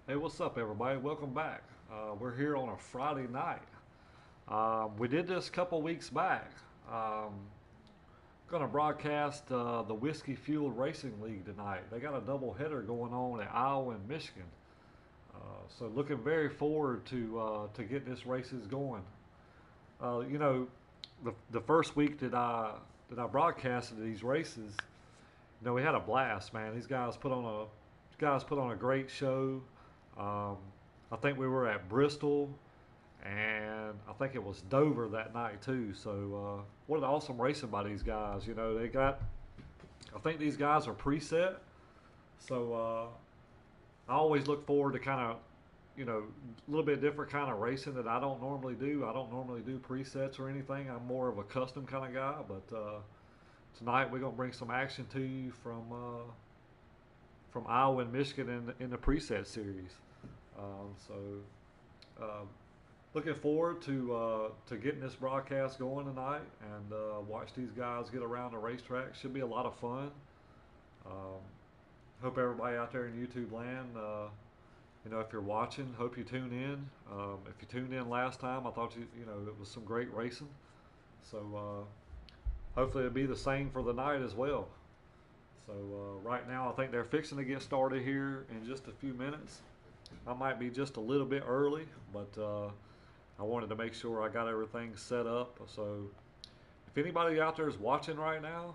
Hey, what's up, everybody? Welcome back. We're here on a Friday night. We did this a couple weeks back. Um, going to broadcast the Whiskey Fueled Racing League tonight. They got a double header going on at Iowa and Michigan. So looking very forward to get this races going. You know, the first week that I broadcasted these races, we had a blast, man. These guys put on a great show. Um, I think we were at Bristol, and I think it was Dover that night too. So what an awesome racing by these guys. They got. I think these guys are preset. So I always look forward to kind of, a little bit different kind of racing that I don't normally do. I don't normally do presets or anything. I'm more of a custom kind of guy. But tonight we're gonna bring some action to you from Iowa and Michigan in the preset series. So um, looking forward to getting this broadcast going tonight and watch these guys get around the racetrack. Should be a lot of fun. Um, hope everybody out there in YouTube land, if you're watching, hope you tune in. If you tuned in last time, I thought it was some great racing. So hopefully it'll be the same for the night as well. So right now, I think they're fixing to get started here in just a few minutes. I might be just a little bit early, but I wanted to make sure I got everything set up. So if anybody out there is watching right now,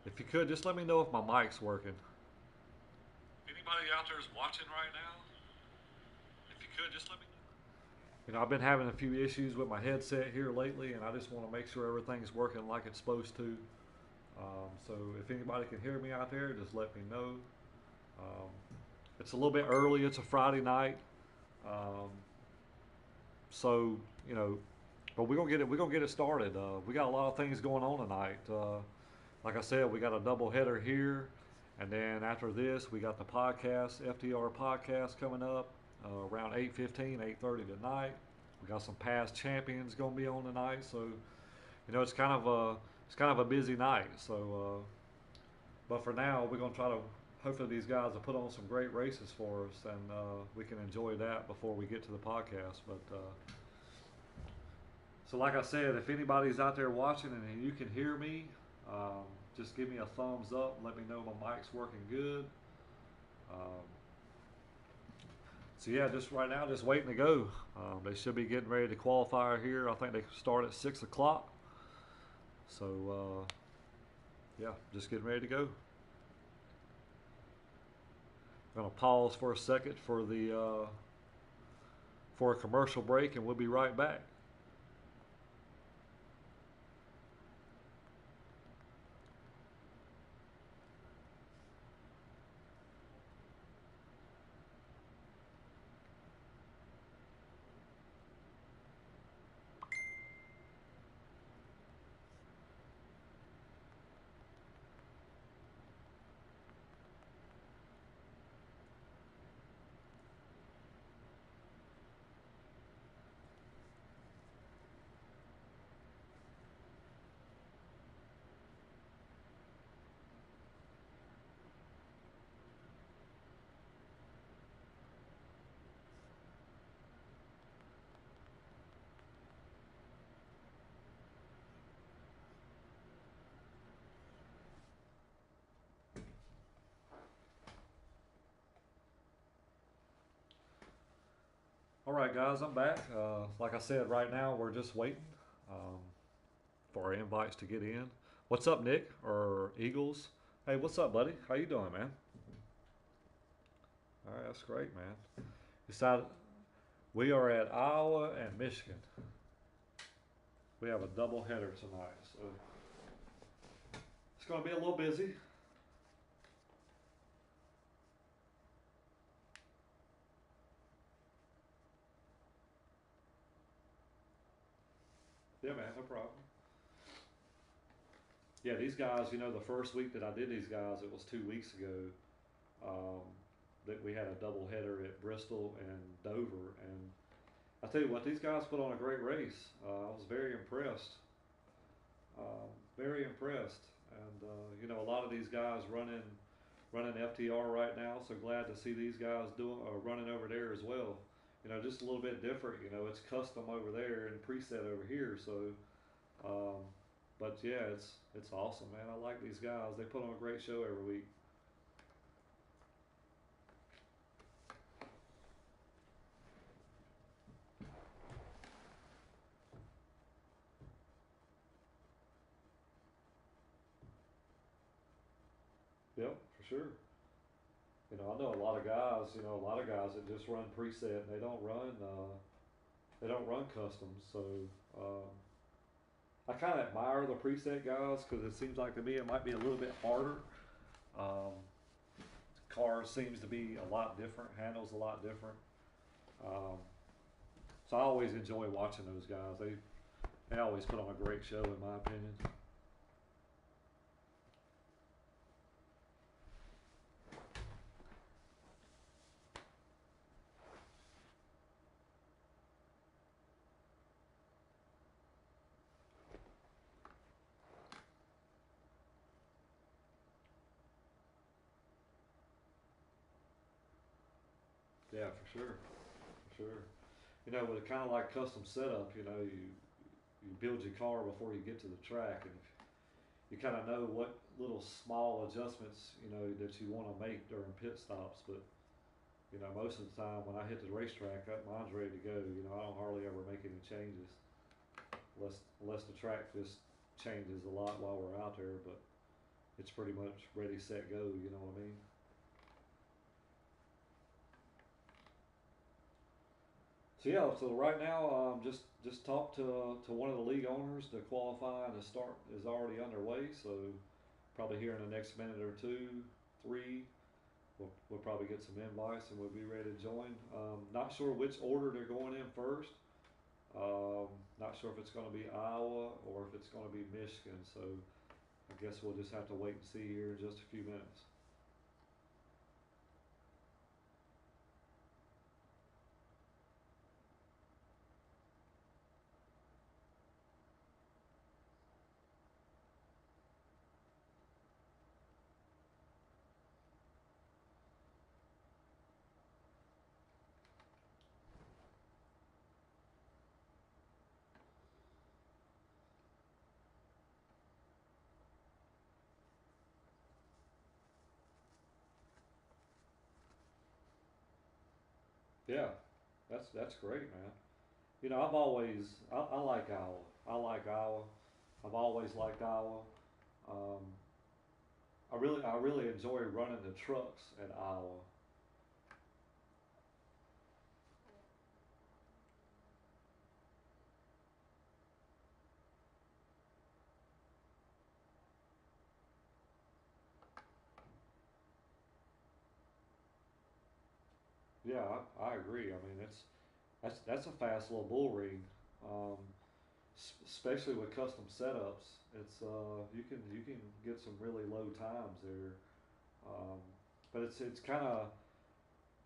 if you could, just let me know if my mic's working. If anybody out there is watching right now, if you could, just let me know. I've been having a few issues with my headset here lately, and I just want to make sure everything's working like it's supposed to. So if anybody can hear me out there, just let me know. Um, it's a little bit early. It's a Friday night. Um, so you know, but we're gonna get it. We're gonna get it started. We got a lot of things going on tonight. Like I said, we got a double header here, and then after this, we got the podcast, FTR podcast coming up around 8:15, 8:30 tonight. We got some past champions gonna be on tonight. So it's kind of a busy night. So, but for now, we're gonna try to. Hopefully, these guys will put on some great races for us, and we can enjoy that before we get to the podcast. But so, like I said, if anybody's out there watching and you can hear me, just give me a thumbs up. And let me know my mic's working good. Um, so yeah, just right now, just waiting to go. They should be getting ready to qualify here. I think they start at 6 o'clock. So yeah, just getting ready to go. I'm gonna pause for a second for a commercial break, and we'll be right back. All right, guys, I'm back. Like I said, right now we're just waiting um, for our invites to get in. What's up, Nick or Eagles? Hey, what's up, buddy? How you doing, man? All right, that's great, man. Decided we are at Iowa and Michigan. We have a double header tonight, so it's going to be a little busy. Yeah, man, no problem. Yeah, these guys, the first week that I did these guys, it was 2 weeks ago. Um, that we had a double header at Bristol and Dover, and I tell you what, these guys put on a great race. I was very impressed. Very impressed. And a lot of these guys running FTR right now. So glad to see these guys doing running over there as well. Just a little bit different. It's custom over there and preset over here. So, um, but yeah, it's awesome, man. I like these guys. They put on a great show every week. Yep, for sure. I know a lot of guys. A lot of guys that just run preset and they don't run customs. So um, I kind of admire the preset guys because it seems like to me it might be a little bit harder. Um, car seems to be a lot different, handles a lot different. Um, so I always enjoy watching those guys. They always put on a great show, in my opinion. Yeah, for sure, for sure. With kind of like custom setup, you build your car before you get to the track, and you kind of know what little small adjustments that you want to make during pit stops. But most of the time when I hit the racetrack, mine's ready to go. I don't hardly ever make any changes unless the track just changes a lot while we're out there. But it's pretty much ready, set, go. You know what I mean? So yeah, so right now, just talked to one of the league owners. The qualifying to start is already underway. So probably here in the next minute or two, three, we'll probably get some invites and we'll be ready to join. Not sure which order they're going in first. Not sure if it's going to be Iowa or if it's going to be Michigan. So I guess we'll just have to wait and see here in just a few minutes. Yeah, that's great, man. I like Iowa. I like Iowa. I've always liked Iowa. Um, I really enjoy running the trucks at Iowa. Yeah, I agree. I mean, that's a fast little bull ring, um, especially with custom setups. You can get some really low times there, um, but it's kind of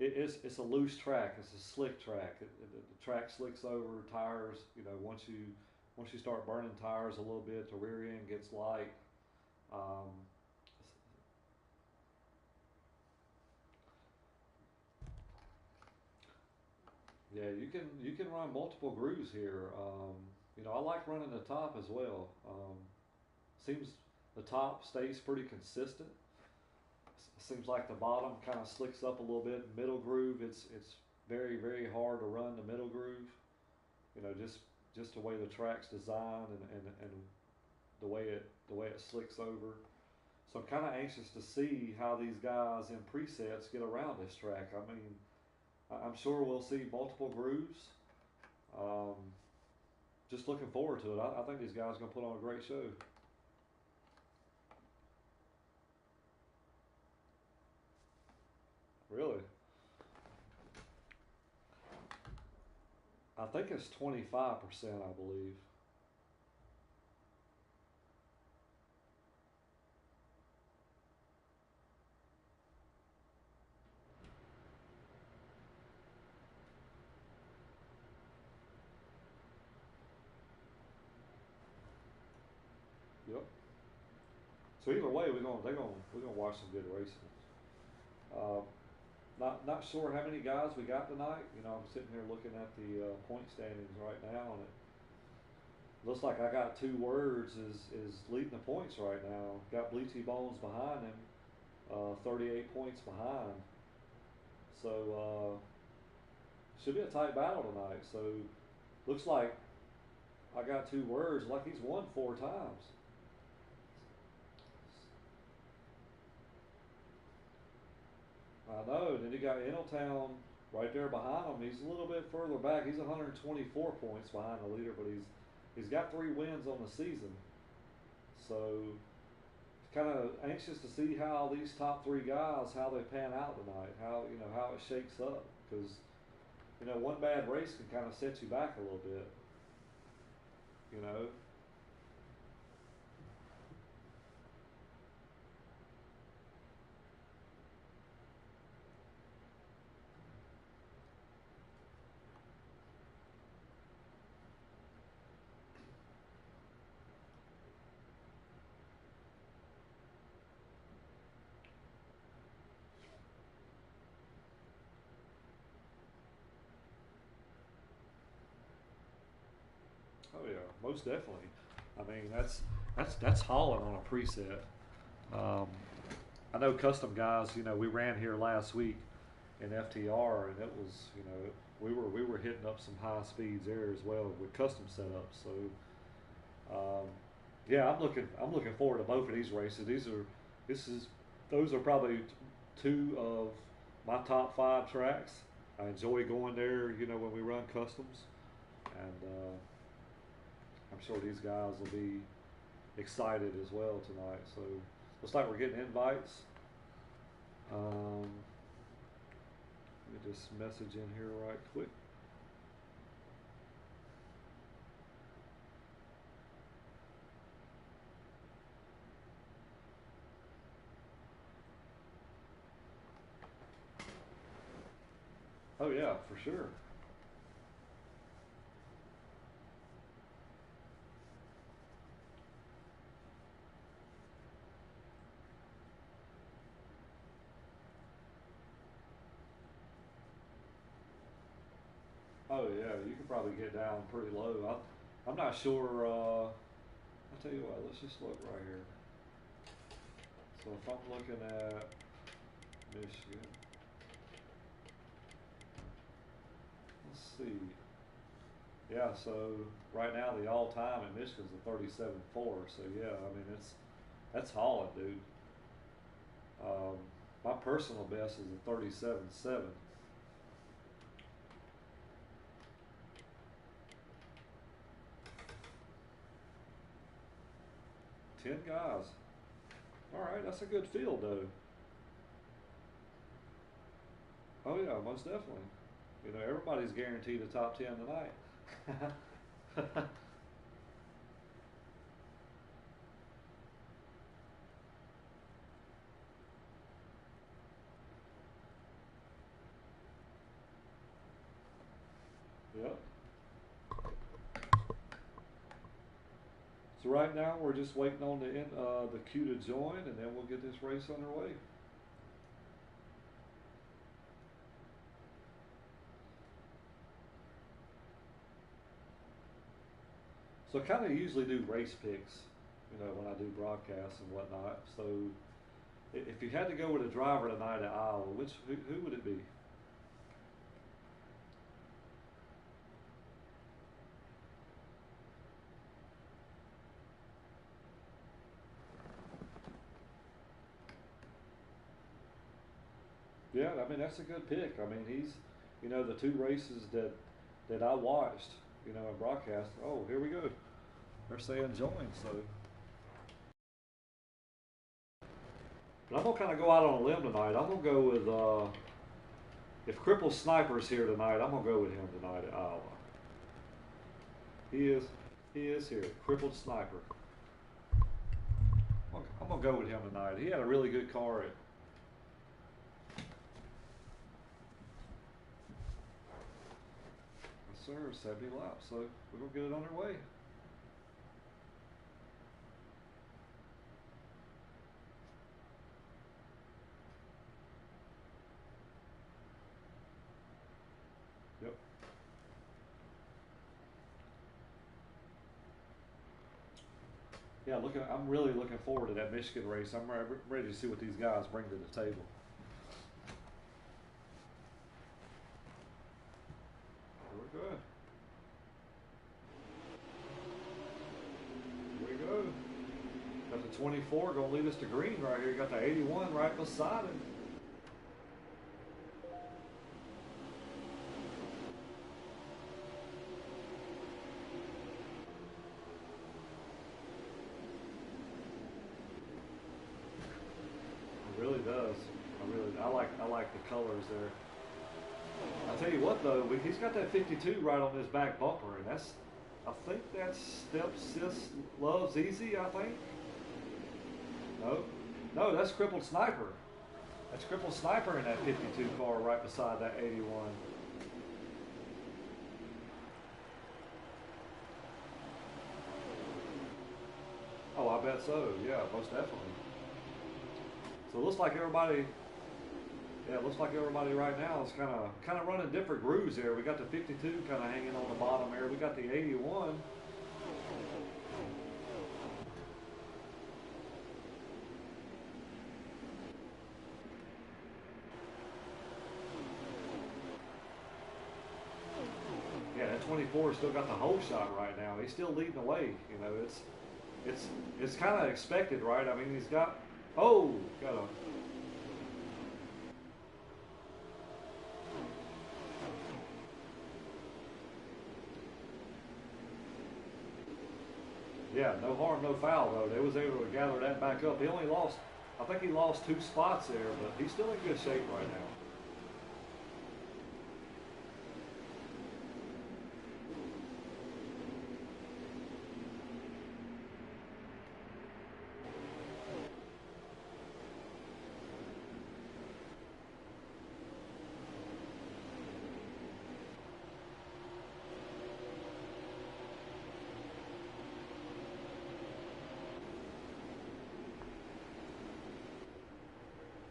it's a loose track. It's a slick track. The track slicks over tires. Once you start burning tires a little bit, the rear end gets light. Um, Yeah, you can run multiple grooves here. I like running the top as well. Seems the top stays pretty consistent. Seems like the bottom kind of slicks up a little bit. Middle groove, it's very hard to run the middle groove. Just the way the track's designed and the way it slicks over. So I'm kind of anxious to see how these guys in presets get around this track. I mean, I'm sure we'll see multiple grooves. Um, just looking forward to it. I think these guys are going to put on a great show. Really? I think it's 25%, I believe. Yep. So either way, we're gonna watch some good racing. Uh, not sure how many guys we got tonight. You know, I'm sitting here looking at the point standings right now, and it looks like I got two words is leading the points right now. Got Bleachy Bones behind him, 38 points behind. So should be a tight battle tonight. So looks like I got two words. Like he's won four times. I know. And then you got Eneltown right there behind him. He's a little bit further back. He's 124 points behind the leader, but he's got 3 wins on the season. So kind of anxious to see how these top three guys how they pan out tonight. How how it shakes up because one bad race can kind of set you back a little bit. You know. Oh yeah, most definitely. I mean that's hauling on a preset. Um, I know custom guys. We ran here last week in FTR, and it was we were hitting up some high speeds there as well with custom setups. So yeah, I'm looking forward to both of these races. This is those are probably two of my top five tracks. I enjoy going there. When we run customs, and I'm sure these guys will be excited as well tonight. So looks like we're getting invites. Let me just message in here right quick. Oh yeah, for sure. Oh yeah, you can probably get down pretty low. I'm not sure. I'll tell you what. Let's just look right here. So if I'm looking at Michigan, let's see. Yeah, so right now the all-time in Michigan's a 37.4. So yeah, I mean that's hauling, dude. Um, my personal best is a 37.7. 10 guys. All right, that's a good field though. Oh yeah, most definitely. Everybody's guaranteed a top 10 tonight. Yep. So right now we're just waiting on the queue to join, and then we'll get this race underway. So I kind of usually do race picks, when I do broadcasts and whatnot. So if you had to go with a driver tonight at Iowa, who would it be? Yeah, I mean that's a good pick. I mean the two races that I watched, in broadcast. Oh, here we go. They're saying join. So, but I'm gonna kind of go out on a limb tonight. I'm gonna go with if Cripple Sniper's here tonight. I'm gonna go with him tonight at Iowa. He is he is here. Crippled Sniper. I'm gonna go with him tonight. He had a really good car at. Yes, sir. 70 laps. So we're gonna get it underway. Yeah, I'm really looking forward to that Michigan race. I'm ready to see what these guys bring to the table. Here we go. Here we go. Got the 24 going to lead us to green right here. You got the 81 right beside him. It really does. I like the colors there. I'll tell you what though, he's got that 52 right on his back bumper, and I think that's Step Sis Loves Easy, I think. No, no, that's Crippled Sniper. That's Crippled Sniper in that 52 car right beside that 81. Oh, I bet so. Yeah, most definitely. So it looks like everybody. Yeah, it looks like everybody right now is kind of running different grooves there. We got the 52 kind of hanging on the bottom there. We got the 81. Yeah, that 24 still got the whole shot right now. He's still leading the way. You know, it's kind of expected, right? I mean, he's got got a. Yeah, no harm, no foul though. They was able to gather that back up. He only lost, I think he lost 2 spots there, but he's still in good shape right now.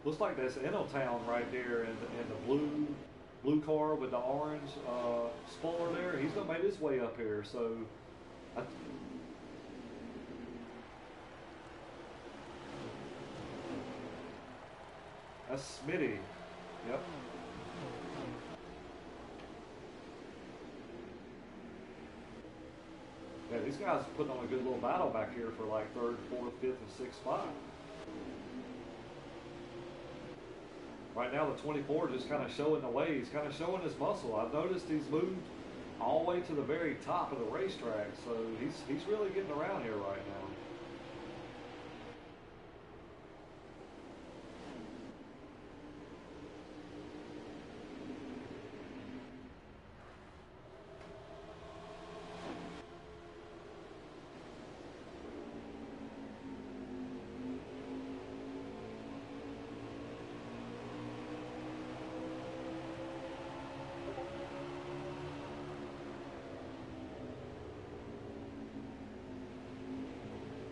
Looks like that's Town right there in the blue car with the orange spoiler there. He's gonna make his way up here. So, I, that's Smitty. Yep. Yeah, these guys are putting on a good little battle back here for like third, fourth, fifth, and sixth spot. Right now, the 24 just kind of showing the way. He's kind of showing his muscle. I've noticed he's moved all the way to the very top of the racetrack, so he's really getting around here right now.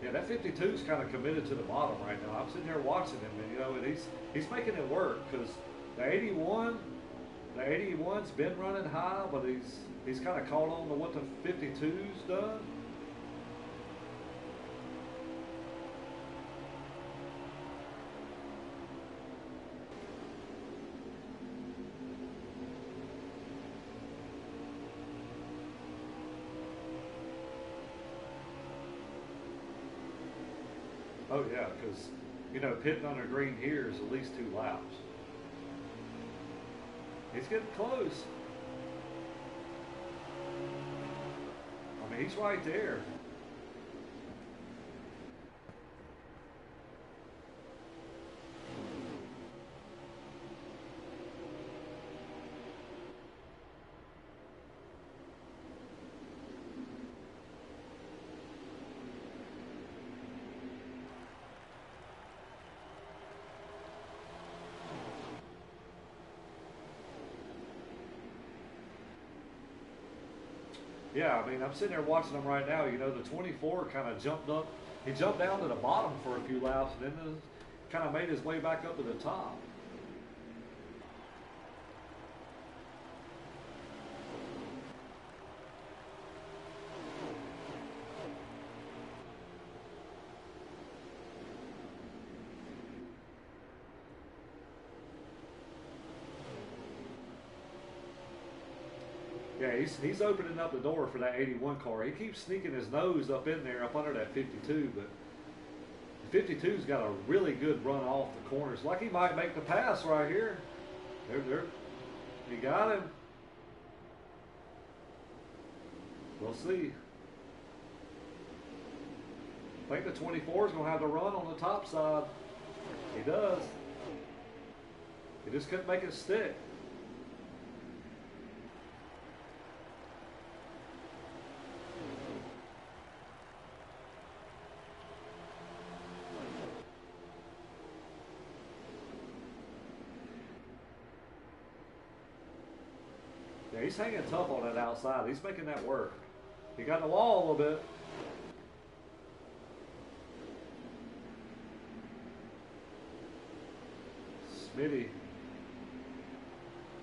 Yeah, that 52 is kind of committed to the bottom right now. I'm sitting here watching him, and he's making it work because the 81, the 81's been running high, but he's kind of caught on to what the 52's done. Oh yeah, because pitting on a green here is at least 2 laps. He's getting close. I mean, he's right there. Yeah, I mean, I'm sitting there watching him right now. The 24 kind of jumped up. He jumped down to the bottom for a few laps, and then kind of made his way back up to the top. Yeah, he's opening up the door for that 81 car. He keeps sneaking his nose up in there, up under that 52, but the 52's got a really good run off the corners. Like he might make the pass right here. There. He got him. We'll see. I think the 24 is going to have the run on the top side. He does. He just couldn't make it stick. Yeah, he's hanging tough on that outside. He's making that work. He got the wall a little bit. Smitty.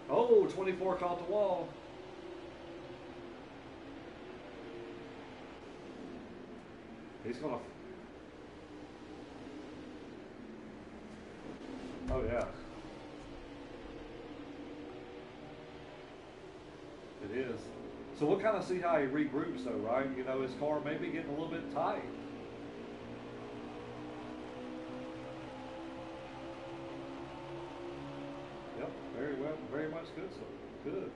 Oh, 24 caught the wall. He's going to... Oh, yeah. It is. So we'll kind of see how he regroups, though, right? You know, his car may be getting a little bit tight. Yep, very well, very much good. So good.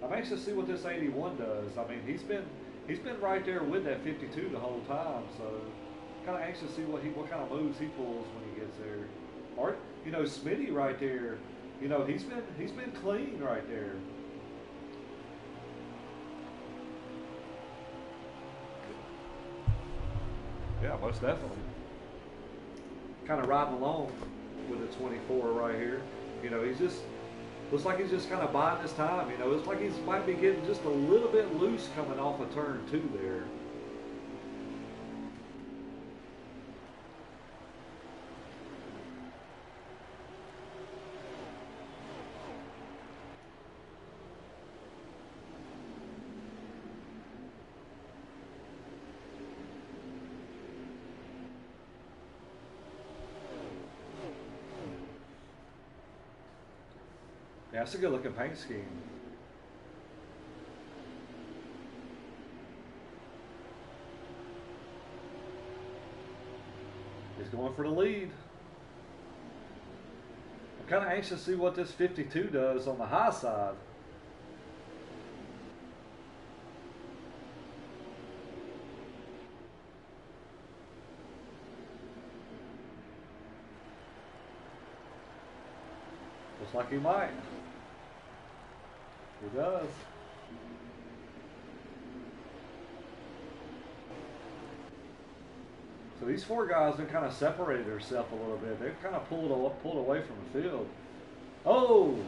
I'm anxious to see what this 81 does. I mean, he's been right there with that 52 the whole time. So kind of anxious to see what kind of moves he pulls when he gets there. Or you know, Smitty right there. You know, he's been clean right there. Yeah, most definitely. Kind of riding along with the 24 right here. You know, he's just, looks like he's just kind of biding his time. You know, it's like he might be getting just a little bit loose coming off of turn 2 there. Yeah, that's a good looking paint scheme. He's going for the lead. I'm kind of anxious to see what this 52 does on the high side. Looks like he might. He does. So these 4 guys have kind of separated themselves a little bit. They've kind of pulled away from the field. Oh!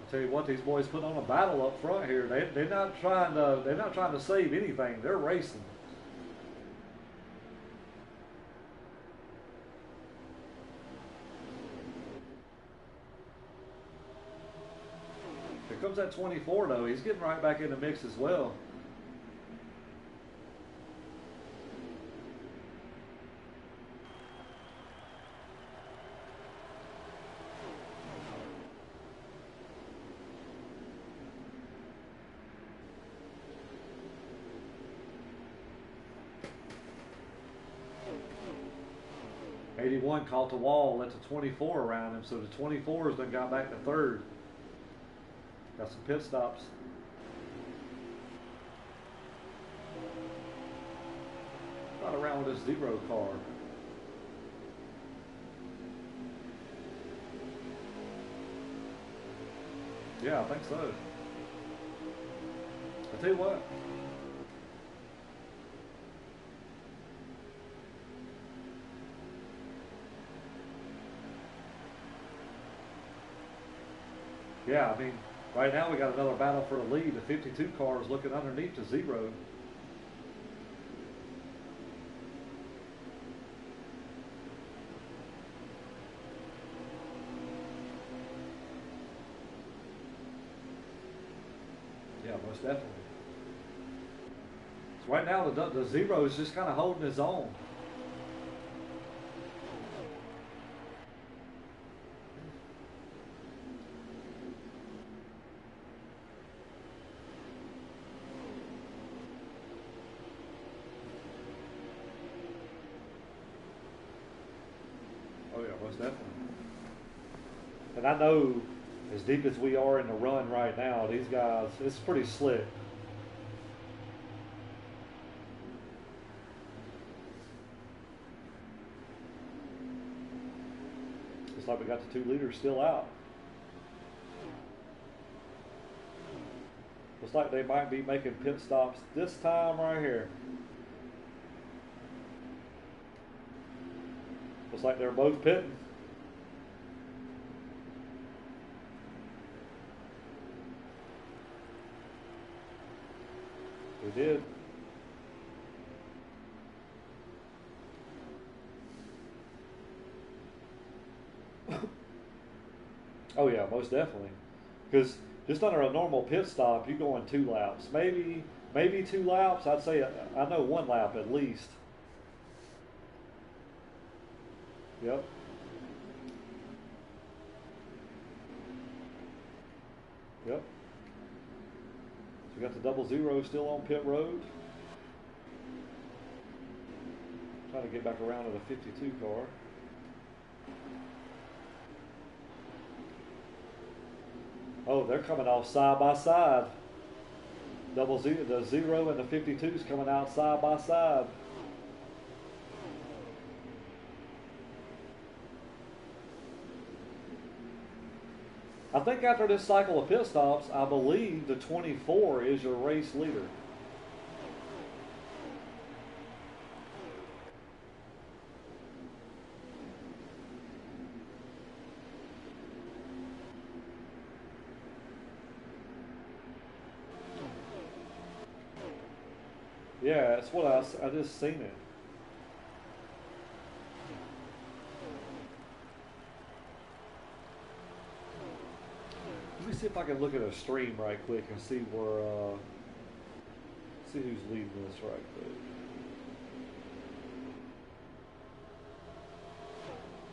I tell you what, these boys put on a battle up front here. They're not trying to save anything. They're racing. Here comes that 24 though. He's getting right back in the mix as well. '81 caught the wall, let the 24 around him, so the 24's then got back to 3rd. Got some pit stops. Not around with this 0 car. Yeah, I think so. I tell you what. Yeah, I mean, right now we got another battle for the lead. The 52 car is looking underneath the 0. Yeah, most definitely. So right now the 0 is just kind of holding his own. most definitely. And I know, as deep as we are in the run right now, these guys, it's pretty slick. Looks like we got the 2 leaders still out. Looks like they might be making pit stops this time right here. Looks like they're both pitting. They did. Oh yeah, most definitely. Because just under a normal pit stop, you go in 2 laps, maybe 2 laps. I'd say I know 1 lap at least. Yep. Yep. So we got the 00 still on pit road. Trying to get back around to the 52 car. Oh, they're coming off side by side. The 0 and the 52's coming out side by side. I think after this cycle of pit stops, I believe the 24 is your race leader. Yeah, that's what I just seen it. Let me see if I can look at a stream right quick and see where, see who's leading this right quick.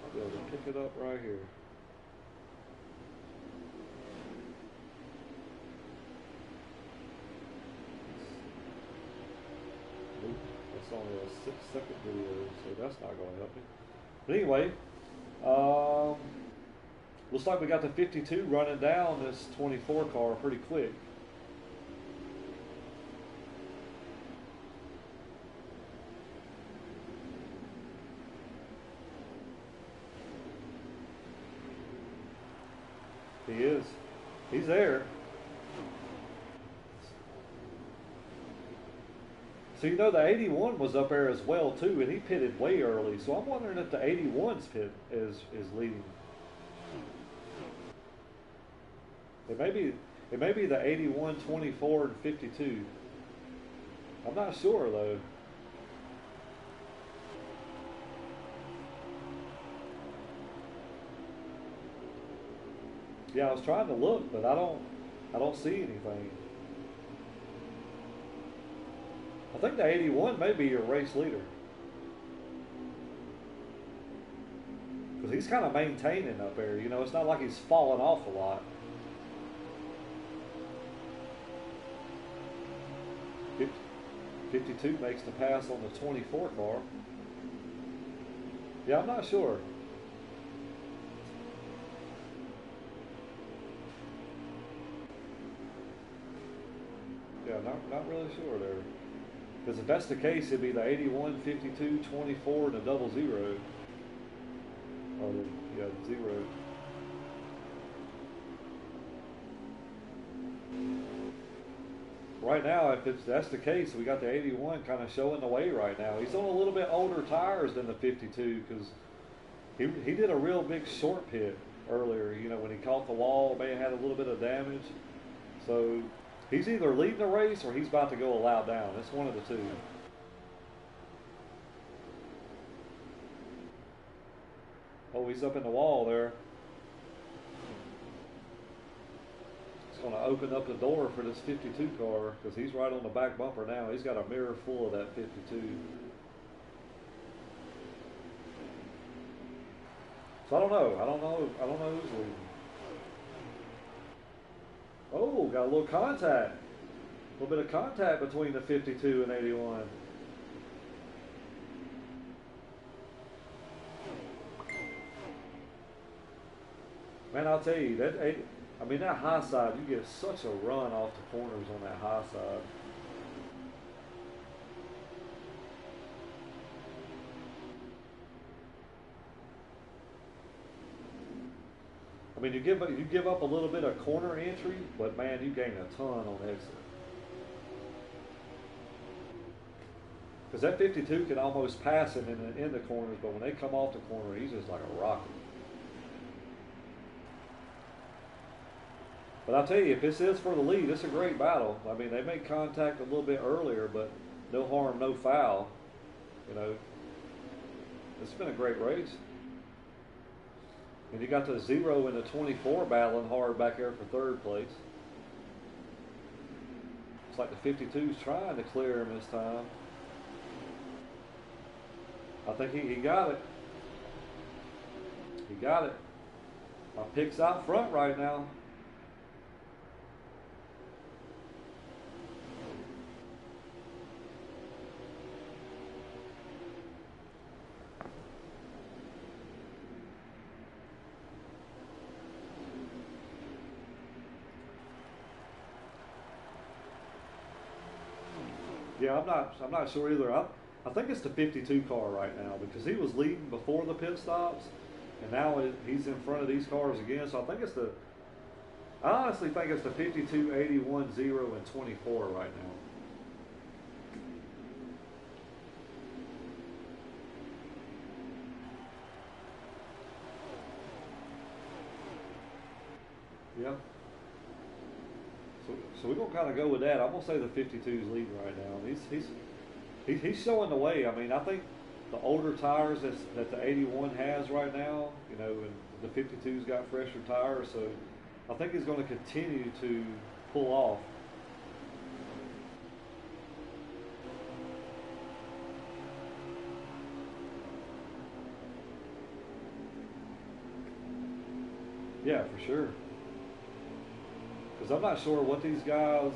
I'll be able to pick it up right here. Nope, that's only a 6-second video, so that's not going to help me. But anyway, looks like we got the 52 running down this 24 car pretty quick. He is. He's there. So you know the 81 was up there as well too, and he pitted way early. So I'm wondering if the 81's pit is leading. It may be the 81, 24, and 52. I'm not sure though. Yeah, I was trying to look, but I don't see anything. I think the 81 may be your race leader. Because he's kind of maintaining up there. You know, it's not like he's falling off a lot. 52 makes the pass on the 24 car. Yeah, I'm not sure. Yeah, not really sure there. Because if that's the case, it'd be the 81, 52, 24, and the 00. Or the, yeah, 0. Right now, if that's the case, we got the 81 kind of showing the way right now. He's on a little bit older tires than the 52 because he did a real big short pit earlier. You know, when he caught the wall, may have had a little bit of damage. So he's either leading the race or he's about to go a lap down. It's one of the two. Oh, he's up in the wall there. Going to open up the door for this 52 car because he's right on the back bumper now. He's got a mirror full of that 52. So I don't know who's leading. Oh, got a little contact. A little bit of contact between the 52 and 81. Man, I'll tell you that. I mean, that high side, you get such a run off the corners on that high side. I mean, you give up a little bit of corner entry, but man, you gain a ton on exit. Because that 52 can almost pass him in the corners, but when they come off the corner, he's just like a rocket. But I'll tell you, if this is for the lead, it's a great battle. I mean, they made contact a little bit earlier, but no harm, no foul. You know, it's been a great race. And you got the 0 and the 24 battling hard back there for third place. It's like the 52's trying to clear him this time. I think he got it. He got it. My pick's out front right now. Yeah, I'm not sure either. I think it's the 52 car right now because he was leading before the pit stops, and now he's in front of these cars again. So I think it's the. I honestly think it's the 52, 81, 0, and 24 right now. Yeah. So we're gonna kind of go with that. I'm gonna say the 52 is leading right now. He's showing the way. I mean, I think the older tires that the 81 has right now, you know, and the 52's got fresher tires, so I think he's going to continue to pull off. Yeah, for sure. Because I'm not sure what these guys,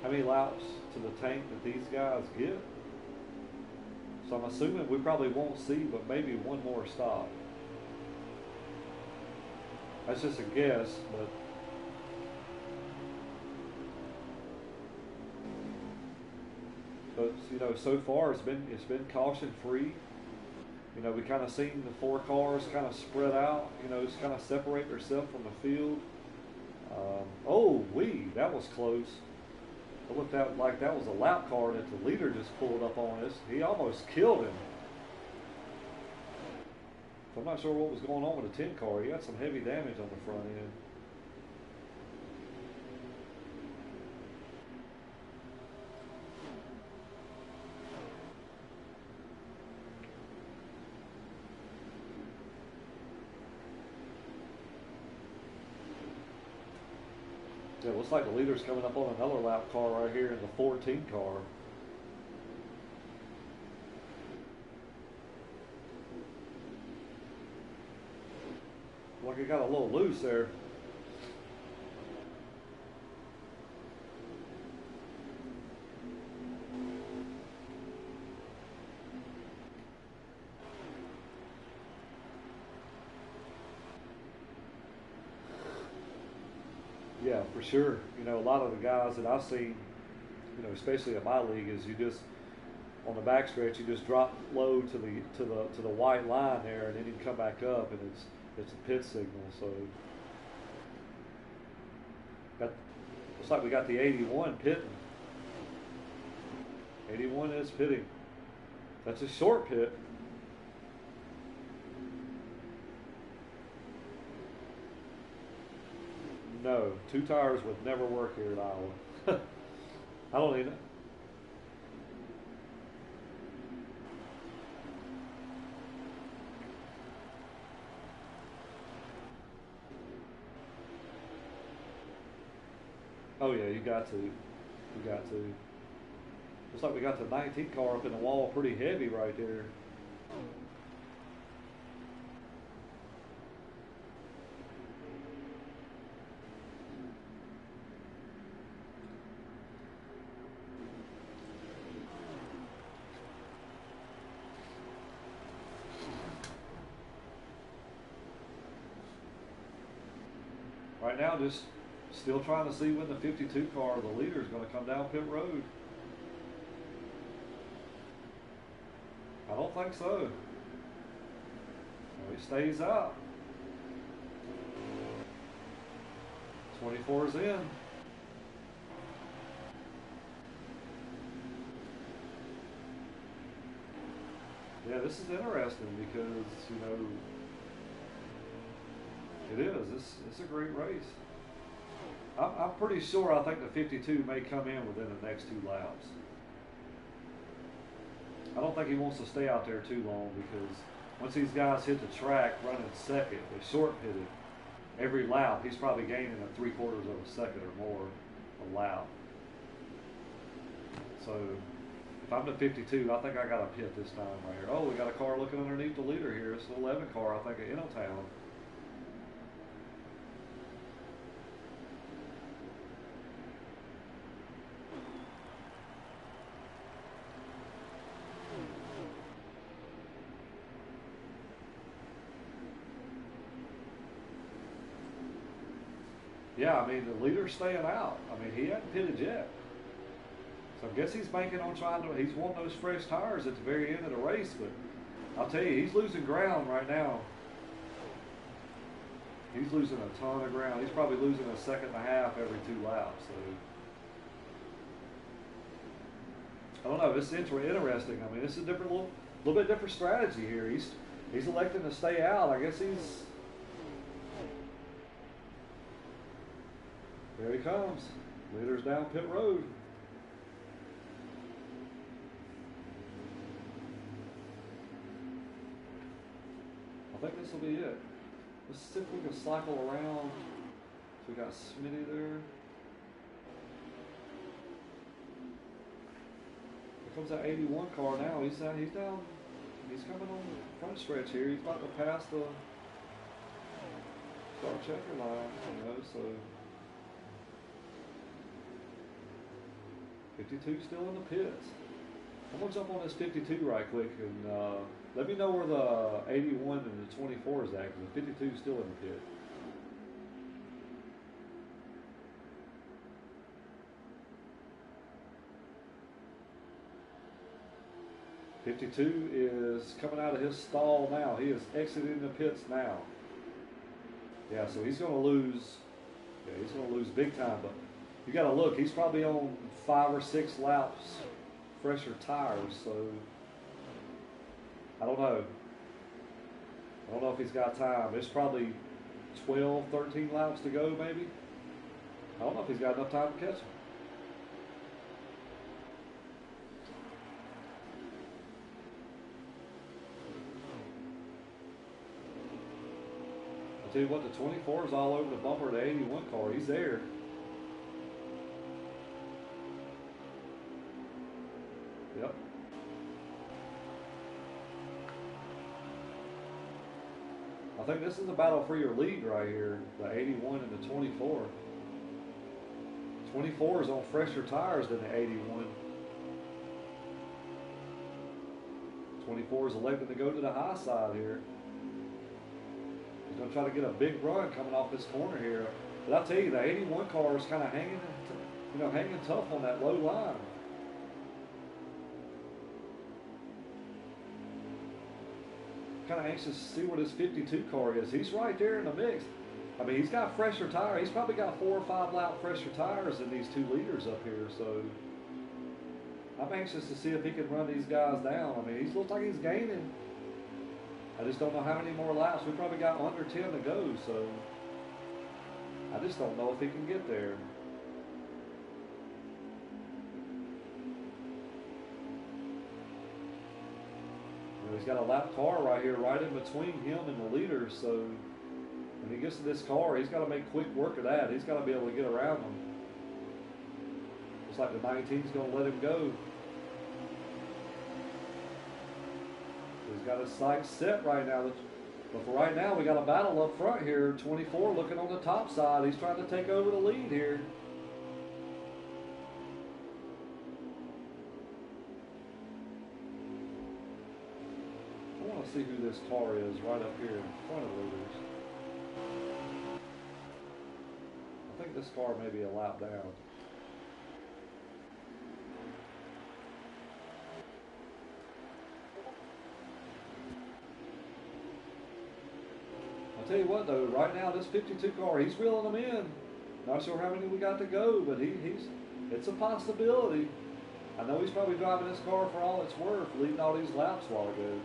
how many laps to the tank that these guys get. So I'm assuming we probably won't see, but maybe one more stop. That's just a guess, but you know, so far it's been caution free. You know, we kind of seen the four cars kind of spread out. You know, just kind of separate themselves from the field. That was close. It looked out like that was a lap car that the leader just pulled up on us. He almost killed him. So I'm not sure what was going on with the 10 car. He got some heavy damage on the front end. Yeah, it looks like the leader's coming up on another lap car right here in the 14 car. Like it got a little loose there. Yeah, for sure. You know, a lot of the guys that I've seen, you know, especially in my league, is you just on the backstretch you just drop low to the white line there, and then you come back up, and it's a pit signal. So got looks like we got the 81 pitting. 81 is pitting. That's a short pit. No, two tires would never work here at Iowa. I don't even. Oh yeah, you got to. You got to. Looks like we got the 19 car up in the wall pretty heavy right there. right now, just still trying to see when the 52 car, the leader, is going to come down pit road. I don't think so. Well, he stays out. 24's in. Yeah, this is interesting because, you know, it is. It's a great race. I'm pretty sure I think the 52 may come in within the next 2 laps. I don't think he wants to stay out there too long because once these guys hit the track running second, they short pitted. Every lap, he's probably gaining a 3/4 of a second or more a lap. So if I'm the 52, I think I got a pit this time right here. Oh, we got a car looking underneath the leader here. It's the 11 car, I think, at Innotown. Yeah, I mean, the leader's staying out. I mean, he hasn't pitted yet. So I guess he's banking on he's wanting those fresh tires at the very end of the race, but I'll tell you, he's losing ground right now. He's losing a ton of ground. He's probably losing a second and a half every 2 laps. So I don't know. This is interesting. I mean, it's a little bit different strategy here. He's electing to stay out. I guess he's. There he comes. Leader's down pit road. I think this will be it. Let's see if we can cycle around. So we got Smitty there. Here comes that 81 car now. He's down. He's coming on the front stretch here. He's about to pass the start checker line. You know, so 52 still in the pits. I'm gonna jump on this 52 right quick and let me know where the 81 and the 24 is at, because the 52 is still in the pit. '52 is coming out of his stall now. He is exiting the pits now. Yeah, so he's going to lose. Yeah, he's going to lose big time. But you got to look. He's probably on 5 or 6 laps fresher tires. So I don't know. I don't know if he's got time. There's probably 12, 13 laps to go, maybe. I don't know if he's got enough time to catch him. I'll tell you what, the 24 is all over the bumper of the 81 car. He's there. Yep. I think this is a battle for your lead right here, the 81 and the 24. 24 is on fresher tires than the 81. 24 is elected to go to the high side here. He's going to try to get a big run coming off this corner here. But I'll tell you, the 81 car is kind of hanging tough on that low line. Kind of anxious to see what his 52 car is. He's right there in the mix. I mean, he's got fresher tires. He's probably got 4 or 5 lap fresher tires than these 2 leaders up here. So I'm anxious to see if he can run these guys down. I mean, he looks like he's gaining. I just don't know how many more laps. We probably got under 10 to go. So I just don't know if he can get there. He's got a lap car right here, right in between him and the leader. So when he gets to this car, he's got to make quick work of that. He's got to be able to get around him. Looks like the 19's going to let him go. He's got his sights set right now. But for right now, we got a battle up front here. 24 looking on the top side. He's trying to take over the lead here. See who this car is right up here in front of the leaders. think this car may be a lap down. I'll tell you what though, right now this 52 car, he's reeling them in. Not sure how many we got to go, but it's a possibility. I know he's probably driving this car for all it's worth, leading all these laps a while ago.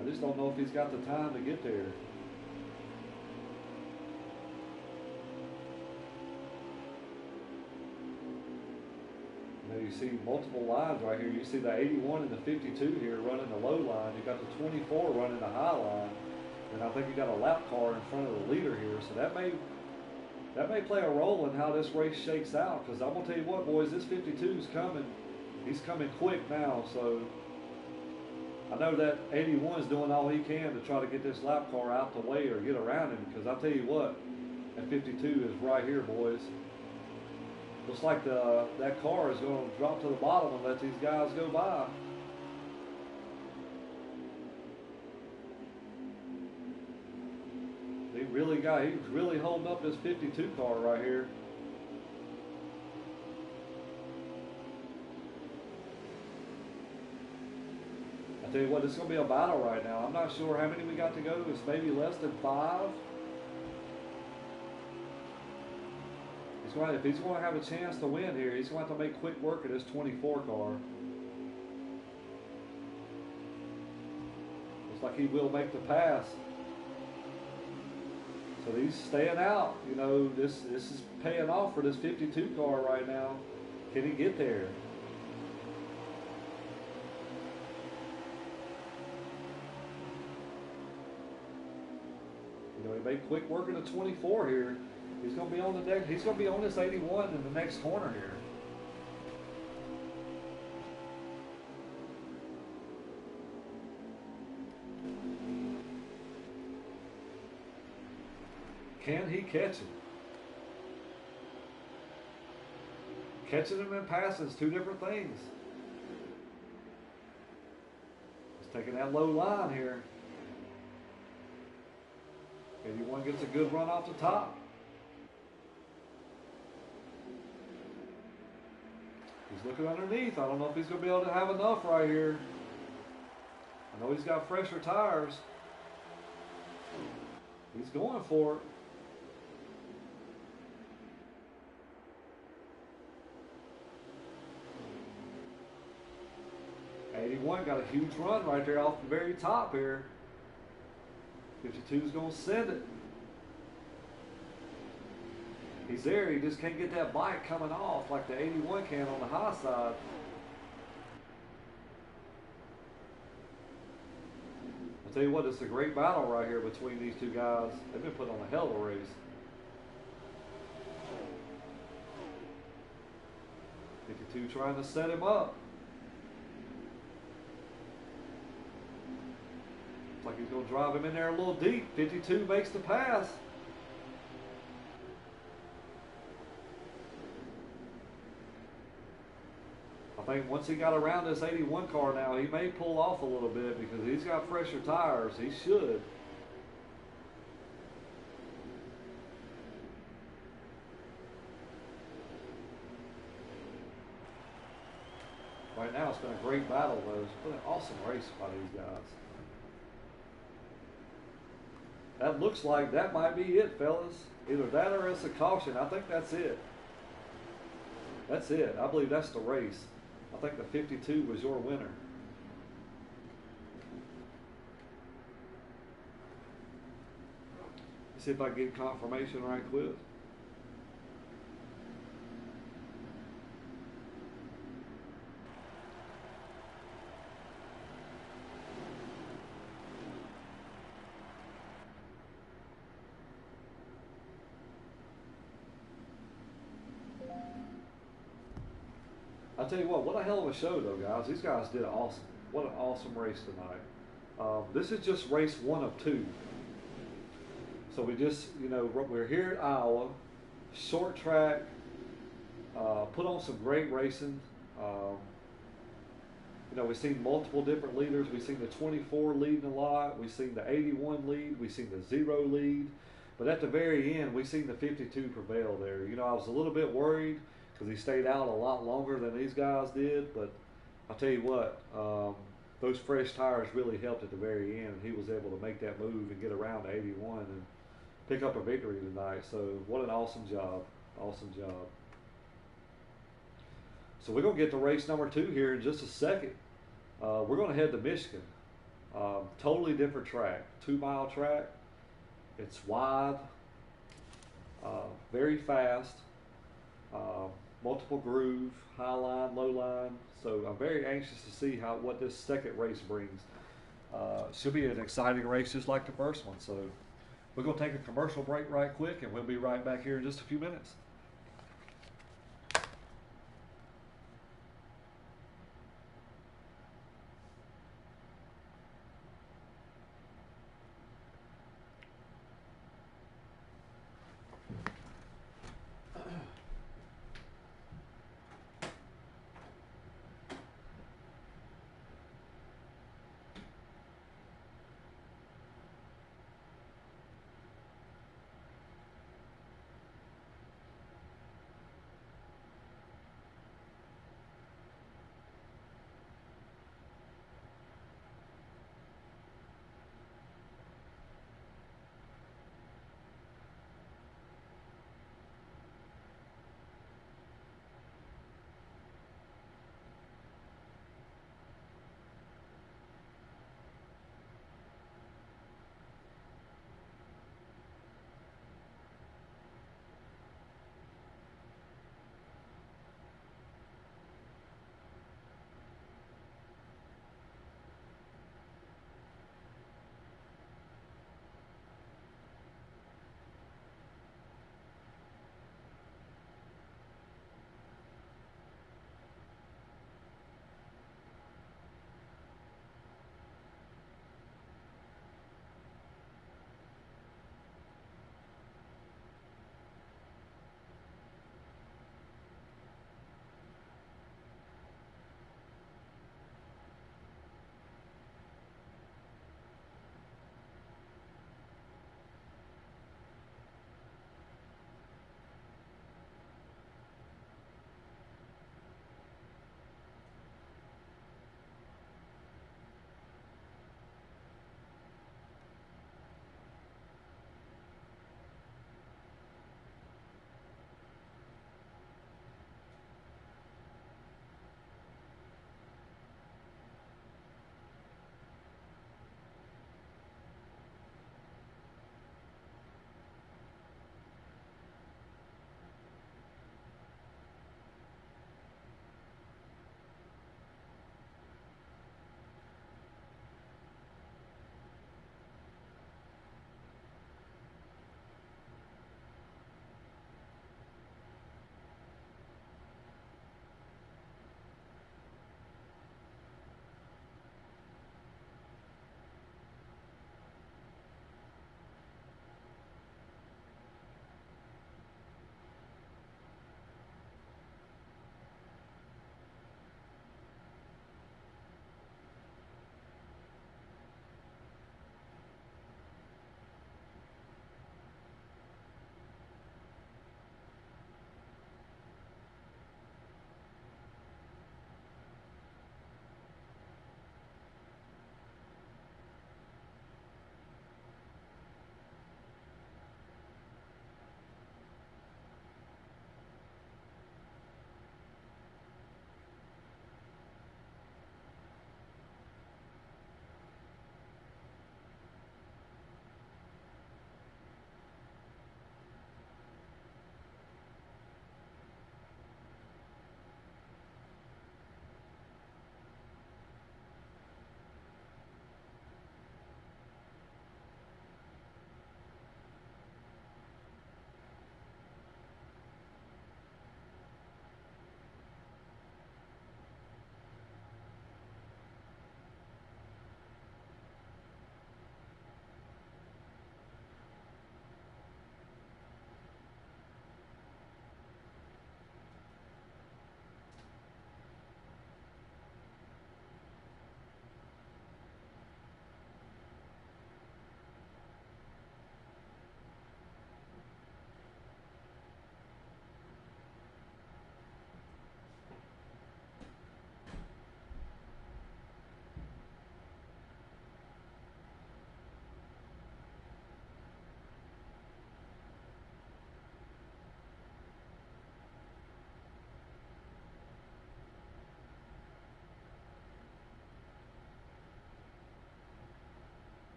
I just don't know if he's got the time to get there. You see multiple lines right here. You see the 81 and the 52 here running the low line. You got the 24 running the high line, and I think you got a lap car in front of the leader here. So that may play a role in how this race shakes out. Because I'm gonna tell you what, boys, this 52 is coming. He's coming quick now. So I know that 81 is doing all he can to try to get this lap car out the way or get around him. Because I'll tell you what, that 52 is right here, boys. Looks like that car is going to drop to the bottom and let these guys go by. He's really holding up this 52 car right here. I tell you what, it's going to be a battle right now. I'm not sure how many we got to go. It's maybe less than 5. If he's going to have a chance to win here, he's going to have to make quick work of this 24 car. Looks like he will make the pass. So he's staying out. You know, this is paying off for this 52 car right now. Can he get there? You know, he made quick work of the 24 here. He's going to be on the next. He's going to be on this 81 in the next corner here. Can he catch him? Catching him and passing is two different things. He's taking that low line here. 81 gets a good run off the top. He's looking underneath. I don't know if he's going to be able to have enough right here. I know he's got fresher tires. He's going for it. 81 got a huge run right there off the very top here. 52 is going to send it. He's there, he just can't get that bike coming off like the 81 can on the high side. I'll tell you what, it's a great battle right here between these two guys. They've been putting on a hell of a race. 52 trying to set him up. Looks like he's going to drive him in there a little deep. 52 makes the pass. I think once he got around this 81 car now, he may pull off a little bit because he's got fresher tires. He should. Right now, it's been a great battle, though. It's been an awesome race by these guys. That looks like that might be it, fellas. Either that or it's a caution. I think that's it. That's it. I believe that's the race. I think the 52 was your winner. Let's see if I can get confirmation right quick. I'll tell you what a hell of a show though, guys. These guys did awesome. What an awesome race tonight. This is just race 1 of 2. So we just, you know, we're here at Iowa, short track, put on some great racing. You know, we've seen multiple different leaders. We've seen the 24 leading a lot. We've seen the 81 lead. We've seen the 0 lead. But at the very end, we seen the 52 prevail there. You know, I was a little bit worried because he stayed out a lot longer than these guys did. But I'll tell you what, those fresh tires really helped at the very end. He was able to make that move and get around to 81 and pick up a victory tonight. So what an awesome job. Awesome job. So we're going to get to race number 2 here in just a second. We're going to head to Michigan. Totally different track. 2-mile track. It's wide, very fast, multiple groove, high line, low line. So I'm very anxious to see what this second race brings. Should be an exciting race just like the first one. So we're going to take a commercial break right quick, and we'll be right back here in just a few minutes.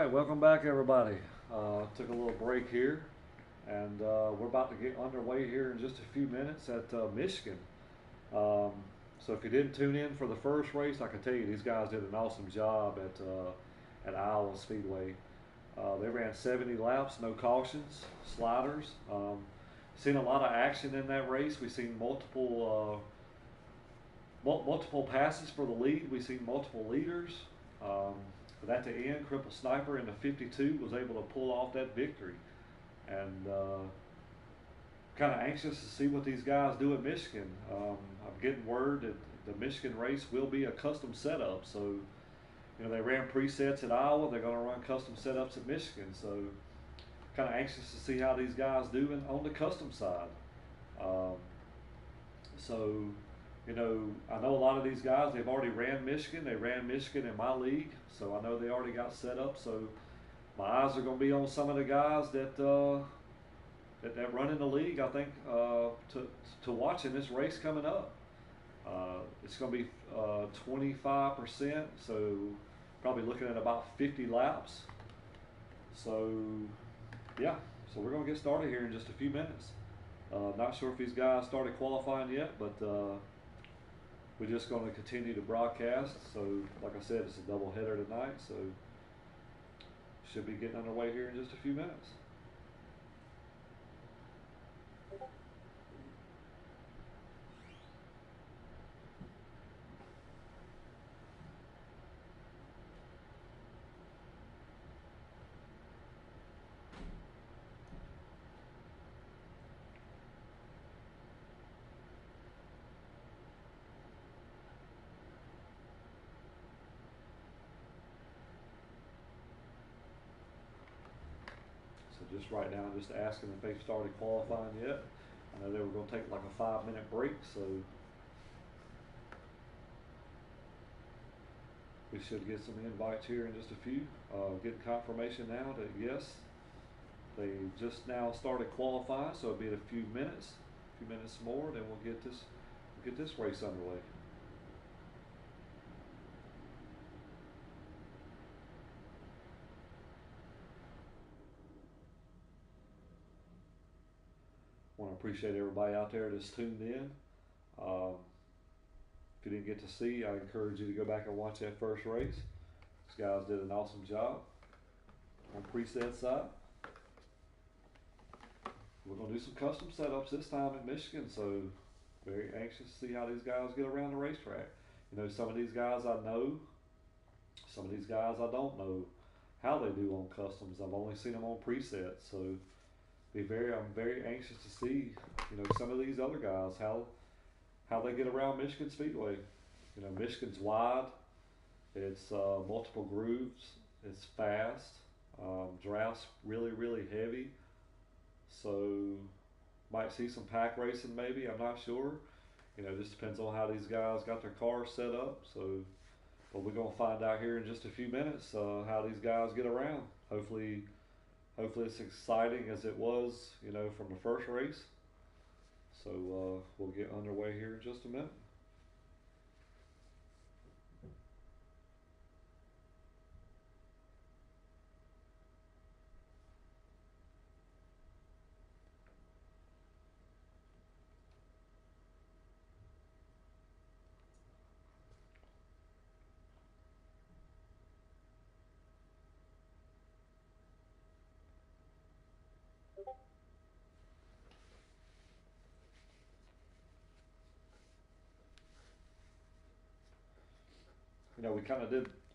right, welcome back, everybody. Took a little break here, and we're about to get underway here in just a few minutes at Michigan. Um, so if you didn't tune in for the first race, I can tell you these guys did an awesome job at Iowa Speedway. They ran 70 laps, no cautions, sliders. Seen a lot of action in that race. We've seen multiple passes for the lead. We've seen multiple leaders. Um, but at the end, Cripple Sniper in the 52 was able to pull off that victory. And kind of anxious to see what these guys do at Michigan. I'm getting word that the Michigan race will be a custom setup. So, they ran presets at Iowa. They're going to run custom setups at Michigan. So, kind of anxious to see how these guys do on the custom side. Um, so, I know a lot of these guys, they've already ran Michigan. They ran Michigan in my league, so I know they already got set up. So my eyes are going to be on some of the guys that run in the league, I think, to watch in this race coming up. It's going to be 25%, so probably looking at about 50 laps. So, yeah, so we're going to get started here in just a few minutes. Not sure if these guys started qualifying yet, but we're just going to continue to broadcast. So, like I said, it's a double header tonight, so should be getting underway here in just a few minutes. So just right now, I'm just asking if they've started qualifying yet. I know they were going to take like a 5-minute break, so we should get some invites here in just a few. Get confirmation now that yes, they just now started qualifying, so it'll be in a few minutes more, then we'll get this race underway. Want to appreciate everybody out there that's tuned in. If you didn't get to see, I encourage you to go back and watch that first race. These guys did an awesome job on preset side. We're going to do some custom setups this time in Michigan, so very anxious to see how these guys get around the racetrack. Some of these guys I know, some of these guys I don't know how they do on customs. I've only seen them on presets, so I'm very anxious to see, some of these other guys how they get around Michigan Speedway. Michigan's wide. It's multiple grooves. It's fast. Draft's really, really heavy. So might see some pack racing maybe. I'm not sure. Just depends on how these guys got their cars set up. So, but we're gonna find out here in just a few minutes how these guys get around. Hopefully it's exciting as it was, from the first race. So we'll get underway here in just a minute.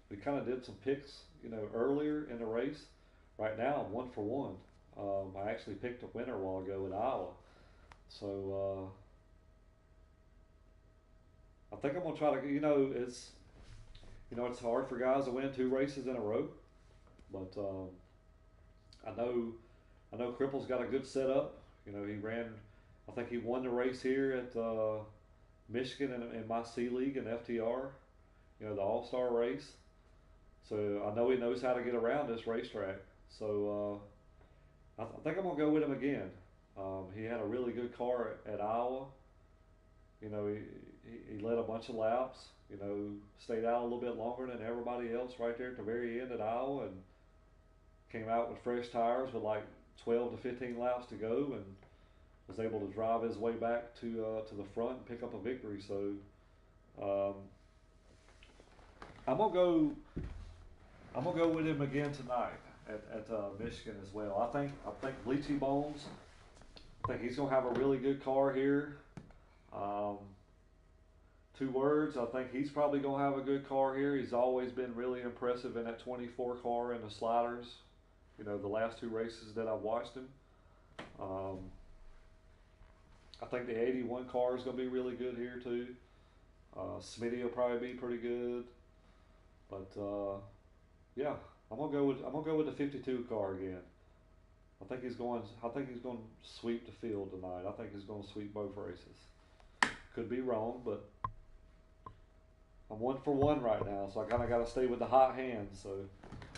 We kind of did some picks, earlier in the race. Right now, I'm 1 for 1. I actually picked a winner a while ago at Iowa, so I think I'm gonna try to. It's hard for guys to win 2 races in a row, but I know Cripple's got a good setup. He ran. I think he won the race here at Michigan in my C League and FTR. The All-Star race. So I know he knows how to get around this racetrack. So I think I'm gonna go with him again. He had a really good car at Iowa. He led a bunch of laps. Stayed out a little bit longer than everybody else right there at the very end at Iowa, and came out with fresh tires with like 12 to 15 laps to go, and was able to drive his way back to the front and pick up a victory. So um, I'm gonna go. I'm gonna go with him again tonight at Michigan as well. I think Bleachy Bones. I think he's gonna have a really good car here. Um, 2 words. I think he's probably gonna have a good car here. He's always been really impressive in that 24 car in the sliders. You know, the last 2 races that I've watched him. Um, I think the 81 car is gonna be really good here too. Smitty will probably be pretty good, but yeah, I'm gonna go with the 52 car again. I think he's going to sweep the field tonight. I think he's going to sweep both races. Could be wrong, but I'm 1 for 1 right now, so I kind of got to stay with the hot hand. So,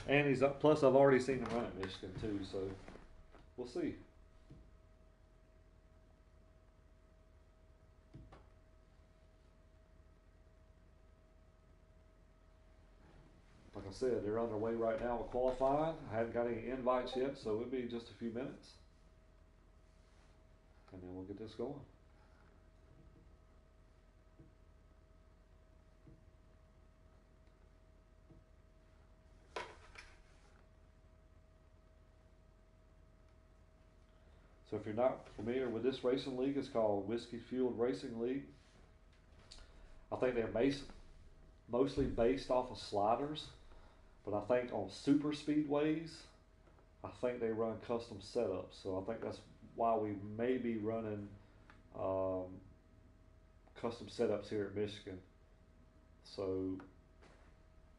and he's up. Plus, I've already seen him run at Michigan too, so we'll see. Like I said, they're underway right now with qualifying. I haven't got any invites yet, so it'll be just a few minutes, and then we'll get this going. So if you're not familiar with this racing league, it's called Whiskey Fueled Racing League. I think they're mostly based off of sliders, but I think on super speedways, I think they run custom setups. So I think that's why we may be running um, custom setups here at Michigan. So,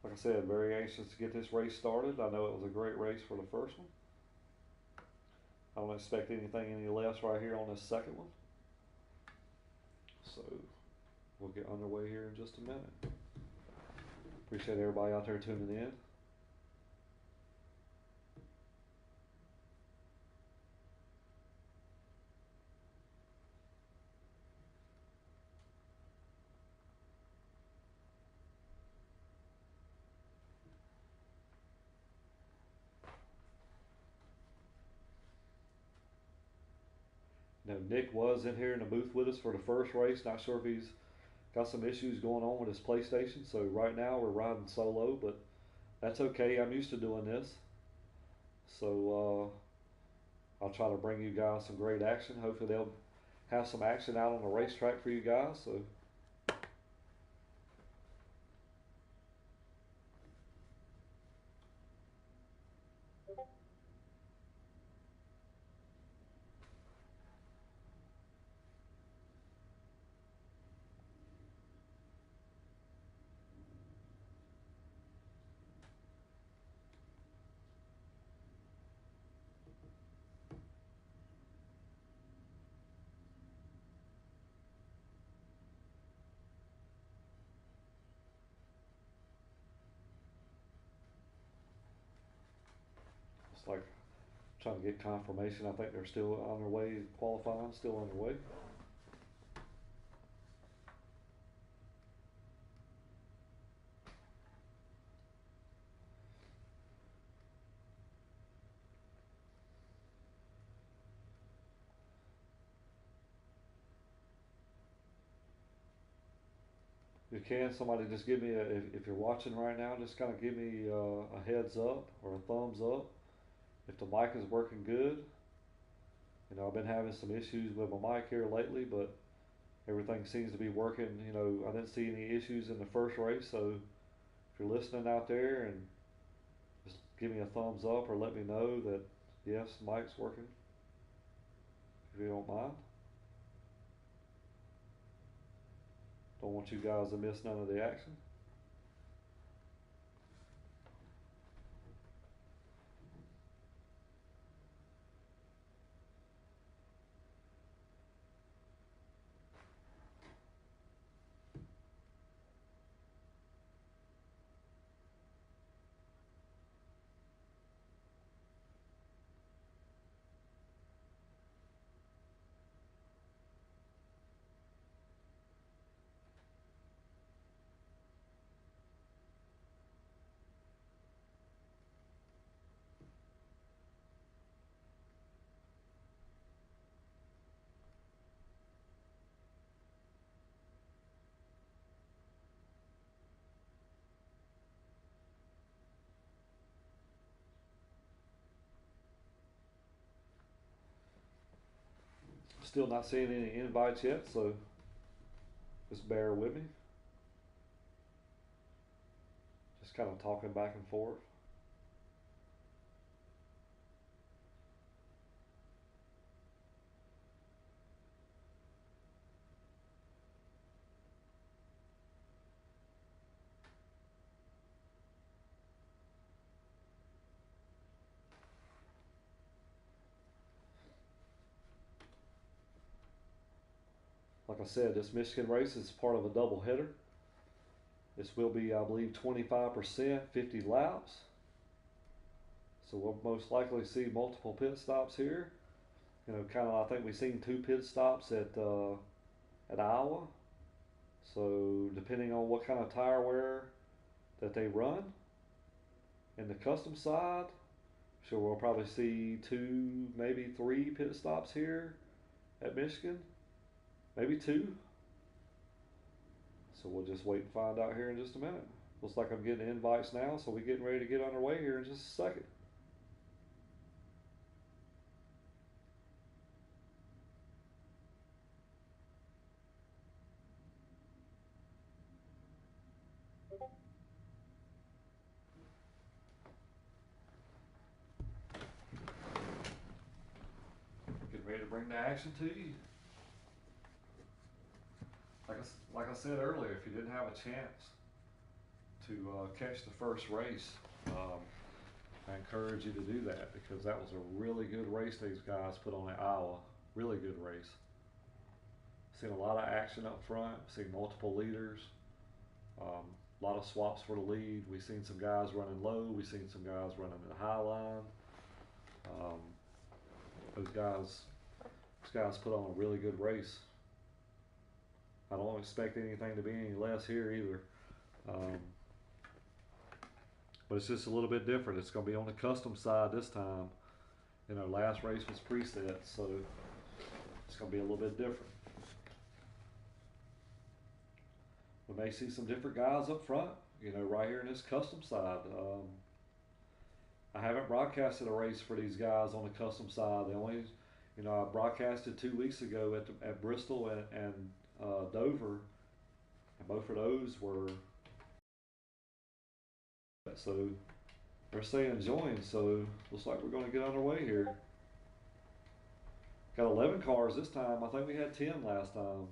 like I said, very anxious to get this race started. I know it was a great race for the first one. I don't expect anything any less right here on this second one. So, we'll get underway here in just a minute. Appreciate everybody out there tuning in. Now, Nick was in here in the booth with us for the first race. Not sure if he's got some issues going on with his PlayStation. So right now we're riding solo, but that's okay. I'm used to doing this. So I'll try to bring you guys some great action. Hopefully they'll have some action out on the racetrack for you guys. So it's like trying to get confirmation. I think they're still on their way qualifying, still on their way. If you can, somebody just give me if you're watching right now, just kind of give me a heads up or a thumbs up if the mic is working good. You know, I've been having some issues with my mic here lately, but everything seems to be working. You know, I didn't see any issues in the first race, so if you're listening out there, and just give me a thumbs up or let me know that yes, the mic's working, if you don't mind. Don't want you guys to miss none of the action. Still not seeing any invites yet, so just bear with me. Just kind of talking back and forth. Like I said, this Michigan race is part of a double header. This will be, I believe, 25%, 50 laps. So we'll most likely see multiple pit stops here. You know, kind of, I think we've seen 2 pit stops at Iowa. So depending on what kind of tire wear that they run in the custom side, so we'll probably see 2, maybe 3 pit stops here at Michigan. Maybe 2. So we'll just wait and find out here in just a minute. Looks like I'm getting invites now, so we're getting ready to get underway here in just a second. Getting ready to bring the action to you. Like I said earlier, if you didn't have a chance to catch the first race, I encourage you to do that, because that was a really good race these guys put on at Iowa. Really good race. Seen a lot of action up front. Seen multiple leaders. A lot of swaps for the lead. We've seen some guys running low. We've seen some guys running in the high line. Those guys put on a really good race. I don't expect anything to be any less here either. But it's just a little bit different. It's going to be on the custom side this time. You know, last race was preset, so it's going to be a little bit different. We may see some different guys up front, you know, right here in this custom side. I haven't broadcasted a race for these guys on the custom side. The only, you know, I broadcasted 2 weeks ago at Bristol and Dover, and both of those were, so they're saying join, so looks like we're going to get underway here. Got 11 cars this time. I think we had 10 last time.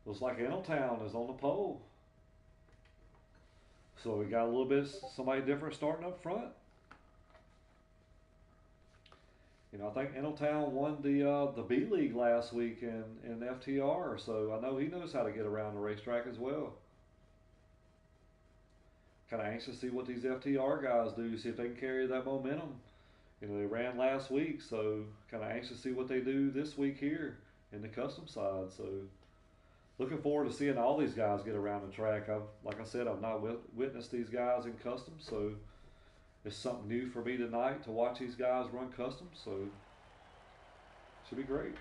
Looks like Eneltown is on the pole, so we got a little bit somebody different starting up front. You know, I think Eneltown won the B League last week in FTR, so I know he knows how to get around the racetrack as well. Kind of anxious to see what these FTR guys do, see if they can carry that momentum. You know, they ran last week, so kind of anxious to see what they do this week here in the custom side. So looking forward to seeing all these guys get around the track. Like I said, I've not witnessed these guys in custom, so it's something new for me tonight to watch these guys run custom, so should be great.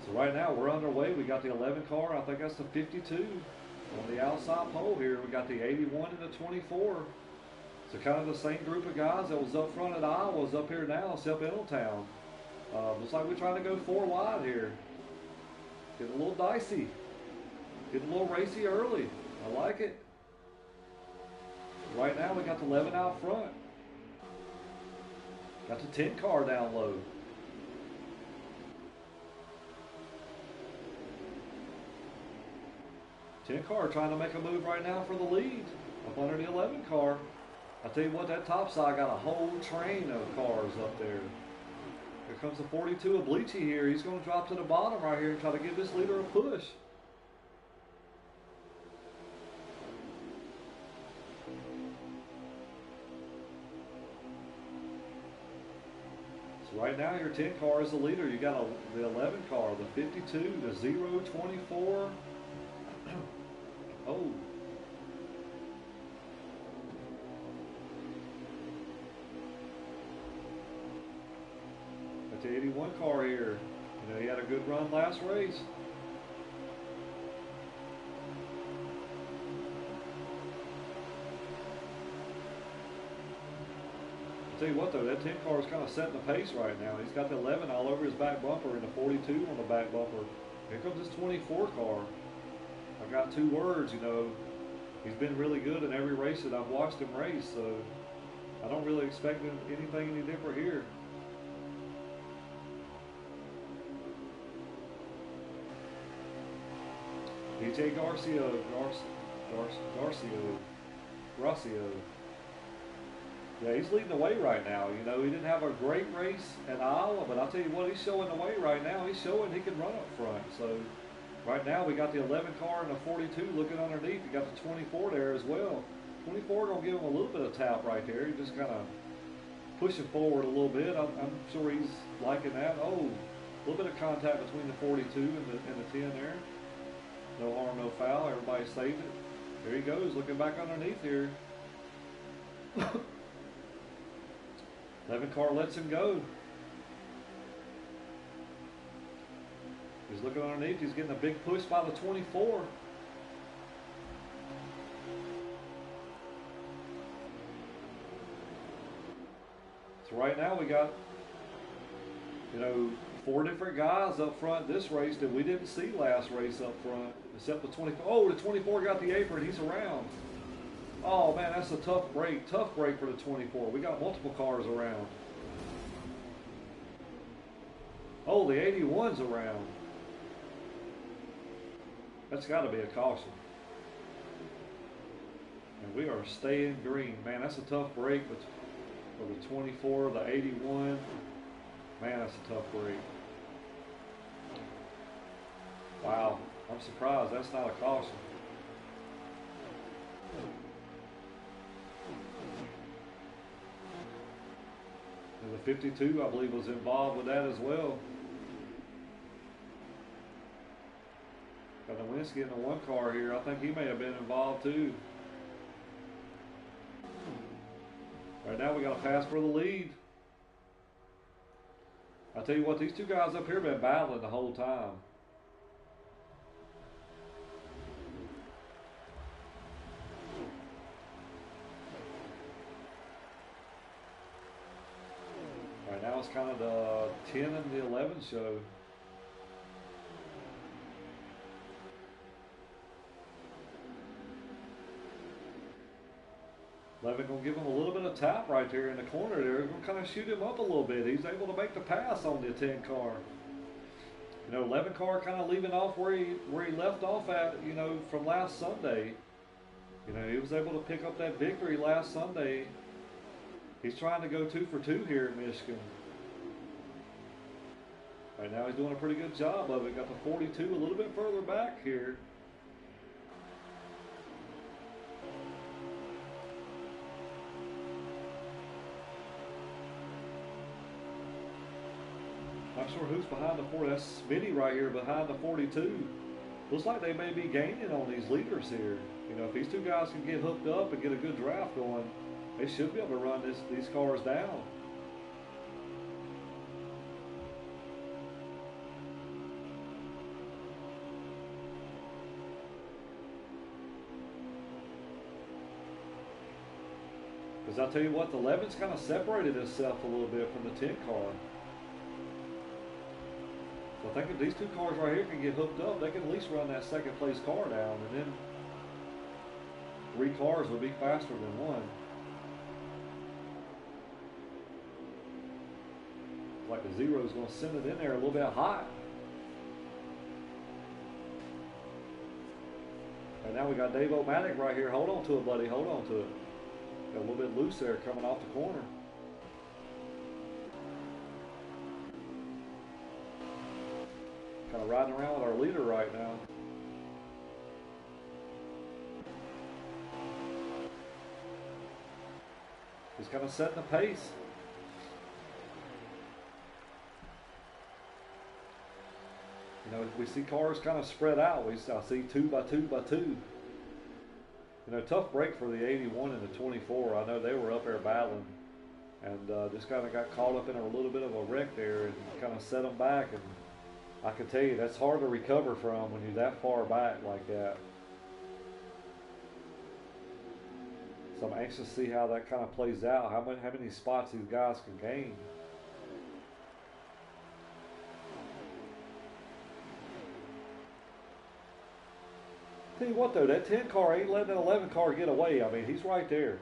So right now we're underway. We got the 11 car. I think that's the 52 on the outside pole here. We got the 81 and the 24. So kind of the same group of guys that was up front at Iowa is up here now, except Eneltown. Looks like we're trying to go 4 wide here. Getting a little dicey. Getting a little racy early. I like it. Right now we got the 11 out front. Got the 10 car down low. Ten car trying to make a move right now for the lead up under the 11 car. I tell you what, that top side got a whole train of cars up there. Here comes the 42 of Bleachy here. He's going to drop to the bottom right here and try to give this leader a push. So right now your 10 car is the leader. You got the 11 car, the 52, the 024. Oh. Got the 81 car here. You know, he had a good run last race. tell you what though, that 10 car is kind of setting the pace right now. He's got the 11 all over his back bumper and the 42 on the back bumper. Here comes this 24 car. I got two words, you know. He's been really good in every race that I've watched him race, so I don't really expect anything any different here. DJ Garcia. Yeah, he's leading the way right now. You know, he didn't have a great race at Iowa, but I'll tell you what, he's showing the way right now. He's showing he can run up front. So right now we got the 11 car and the 42 looking underneath. You got the 24 there as well. 24 gonna give him a little bit of tap right there. He's just kind of pushing forward a little bit. I'm sure he's liking that. Oh, a little bit of contact between the 42 and the 10 there. No harm, no foul. Everybody saved it. There he goes, looking back underneath here. 11 car lets him go. He's looking underneath. He's getting a big push by the 24. So right now we got, you know, 4 different guys up front this race that we didn't see last race up front, except the 24. Oh, the 24 got the apron. He's around. Oh, man, that's a tough break. Tough break for the 24. We got multiple cars around. Oh, the 81's around. That's got to be a caution. And we are staying green. Man, that's a tough break for the 24, the 81. Man, that's a tough break. Wow, I'm surprised that's not a caution. And the 52, I believe, was involved with that as well. Got Nowinski in the 1 car here. I think he may have been involved too. Right now we got a pass for the lead. I tell you what, these 2 guys up here have been battling the whole time. Right now it's kind of the 10 and the 11 show. Levin gonna give him a little bit of tap right there in the corner there. Gonna kind of shoot him up a little bit. He's able to make the pass on the 10 car. You know, 11 car kind of leaving off where he left off at, you know, from last Sunday. You know, he was able to pick up that victory last Sunday. He's trying to go 2 for 2 here in Michigan. Right now he's doing a pretty good job of it. Got the 42 a little bit further back here. Not sure who's behind the 40. That's Smitty right here behind the 42. Looks like they may be gaining on these leaders here. You know, if these 2 guys can get hooked up and get a good draft going, they should be able to run these cars down. Because I'll tell you what, the 11's kind of separated itself a little bit from the 10 car. So I think if these 2 cars right here can get hooked up, they can at least run that 2nd place car down, and then 3 cars would be faster than 1. Like the 0 is going to send it in there a little bit hot. And now we got Dave O'Matic right here. Hold on to it, buddy. Hold on to it. Got a little bit loose there coming off the corner. Kind of riding around with our leader right now. He's kind of setting the pace. You know, we see cars kind of spread out. I see 2 by 2 by 2. You know, tough break for the 81 and the 24. I know they were up there battling, and just kind of got caught up in a little bit of a wreck there and kind of set them back. And I can tell you, that's hard to recover from when you're that far back like that. So I'm anxious to see how that kind of plays out. How many spots these guys can gain. Tell you what though, that 10 car ain't letting that 11 car get away. I mean, he's right there.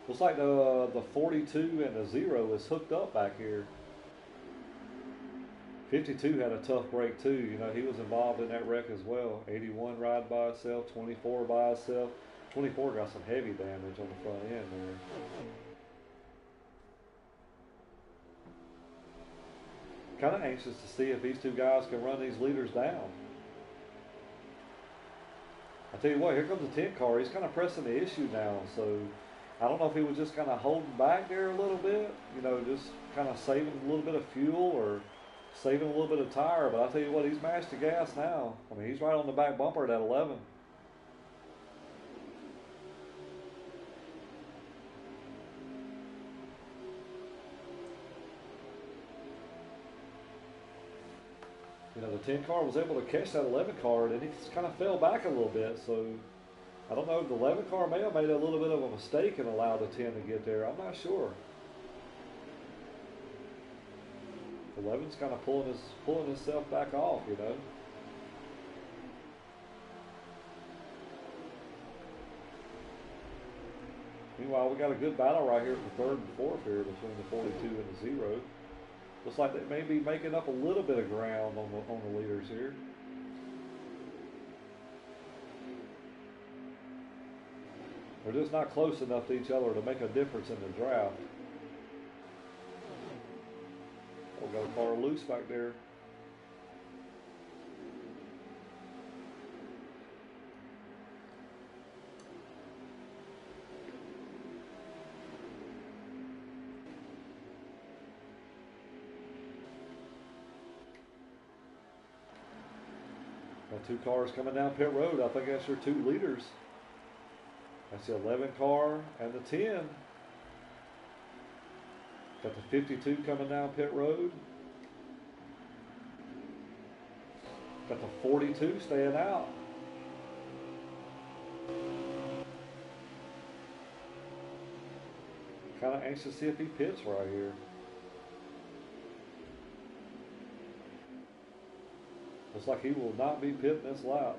Looks like the 42 and the 0 is hooked up back here. 52 had a tough break too. You know, he was involved in that wreck as well. 81 ride by itself, 24 by itself. 24 got some heavy damage on the front end there. Kind of anxious to see if these two guys can run these leaders down. I tell you what, here comes the 10 car. He's kind of pressing the issue now, so I don't know if he was just kind of holding back there a little bit, you know, just kind of saving a little bit of fuel or saving a little bit of tire. But I tell you what, he's mashed the gas now. I mean, he's right on the back bumper at that 11. You know, the 10 car was able to catch that 11 car, and he kind of fell back a little bit. So I don't know, the 11 car may have made a little bit of a mistake and allowed the 10 to get there. I'm not sure. 11's kind of pulling himself back off, you know. Meanwhile, we got a good battle right here for third and fourth here between the 42 and the 0. Looks like they may be making up a little bit of ground on the leaders here. They're just not close enough to each other to make a difference in the draft. Oh, got a car loose back there. Got two cars coming down pit road. I think that's your two leaders. That's the 11 car and the 10. Got the 52 coming down pit road. Got the 42 staying out. Kind of anxious to see if he pits right here. Looks like he will not be pitting this lap.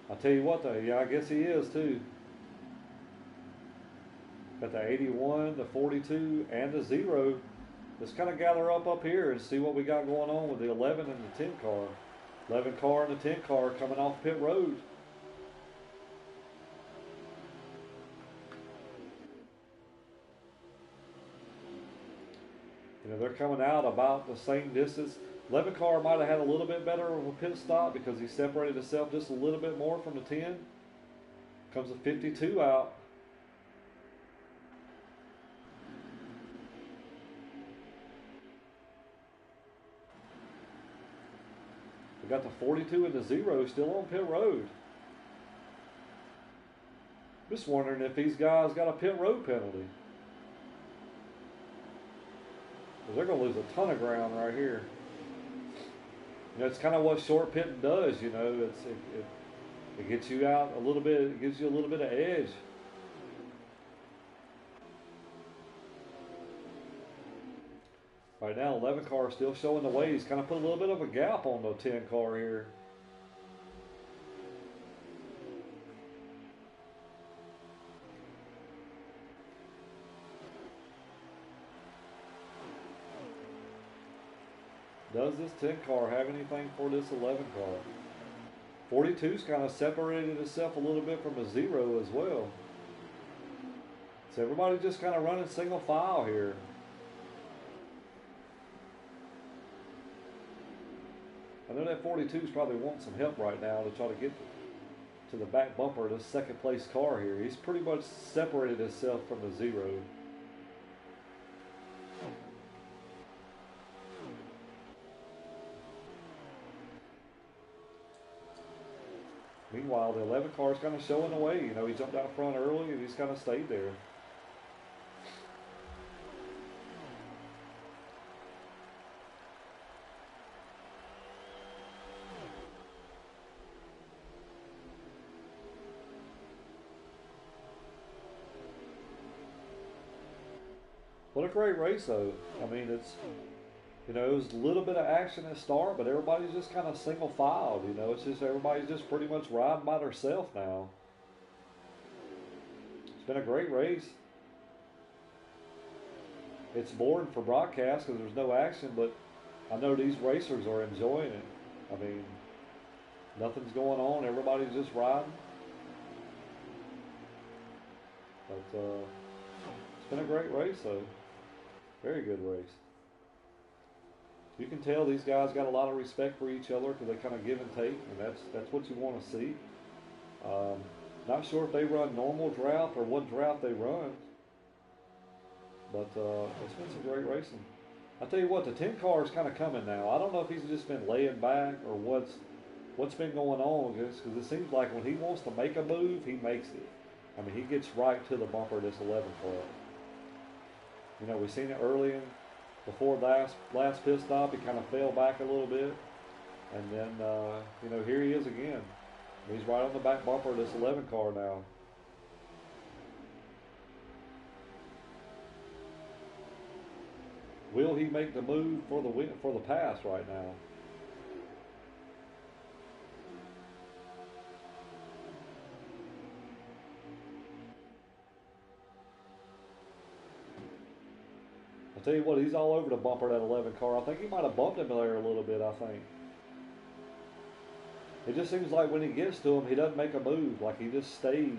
I'll tell you what though, yeah, I guess he is too. Got the 81, the 42, and the 0. Let's kind of gather up here and see what we got going on with the 11 and the 10 car. 11 car and the 10 car coming off pit road. You know, they're coming out about the same distance. 11 car might have had a little bit better of a pit stop because he separated himself just a little bit more from the 10. Comes the 52 out. We got the 42 and the 0 still on pit road. Just wondering if these guys got a pit road penalty. Because they're going to lose a ton of ground right here. You know, it's kind of what short pitting does, you know. It gets you out a little bit, it gives you a little bit of edge. Right now, 11 car still showing the way. He's kind of put a little bit of a gap on the 10 car here. Does this 10 car have anything for this 11 car? 42's kind of separated itself a little bit from a 0 as well. So everybody just kind of running single file here. I know that 42's probably wanting some help right now to try to get to the back bumper of this second place car here. He's pretty much separated himself from the 0. Meanwhile, the 11 car is kind of showing the way. You know, he jumped out front early and he's kind of stayed there. What a great race, though. I mean, it was a little bit of action at start, but everybody's just kind of single filed. It's just everybody's just pretty much riding by themselves now. It's been a great race. It's boring for broadcast because there's no action, but I know these racers are enjoying it. I mean, nothing's going on. Everybody's just riding. But it's been a great race, though. Very good race. You can tell these guys got a lot of respect for each other because they kind of give and take, and that's what you want to see. Not sure if they run normal draft or what draft they run, but it's been some great racing. I tell you what, the 10 car is kind of coming now. I don't know if he's just been laying back or what's been going on, because it seems like when he wants to make a move, he makes it. I mean, he gets right to the bumper of this 11 club. We've seen it early before last pit stop. He kind of fell back a little bit, and then here he is again. He's right on the back bumper of this 11 car now. Will he make the move for the pass right now? I'll tell you what, he's all over the bumper of that 11 car. I think he might have bumped him there a little bit, I think. It just seems like when he gets to him, he doesn't make a move. Like he just stays.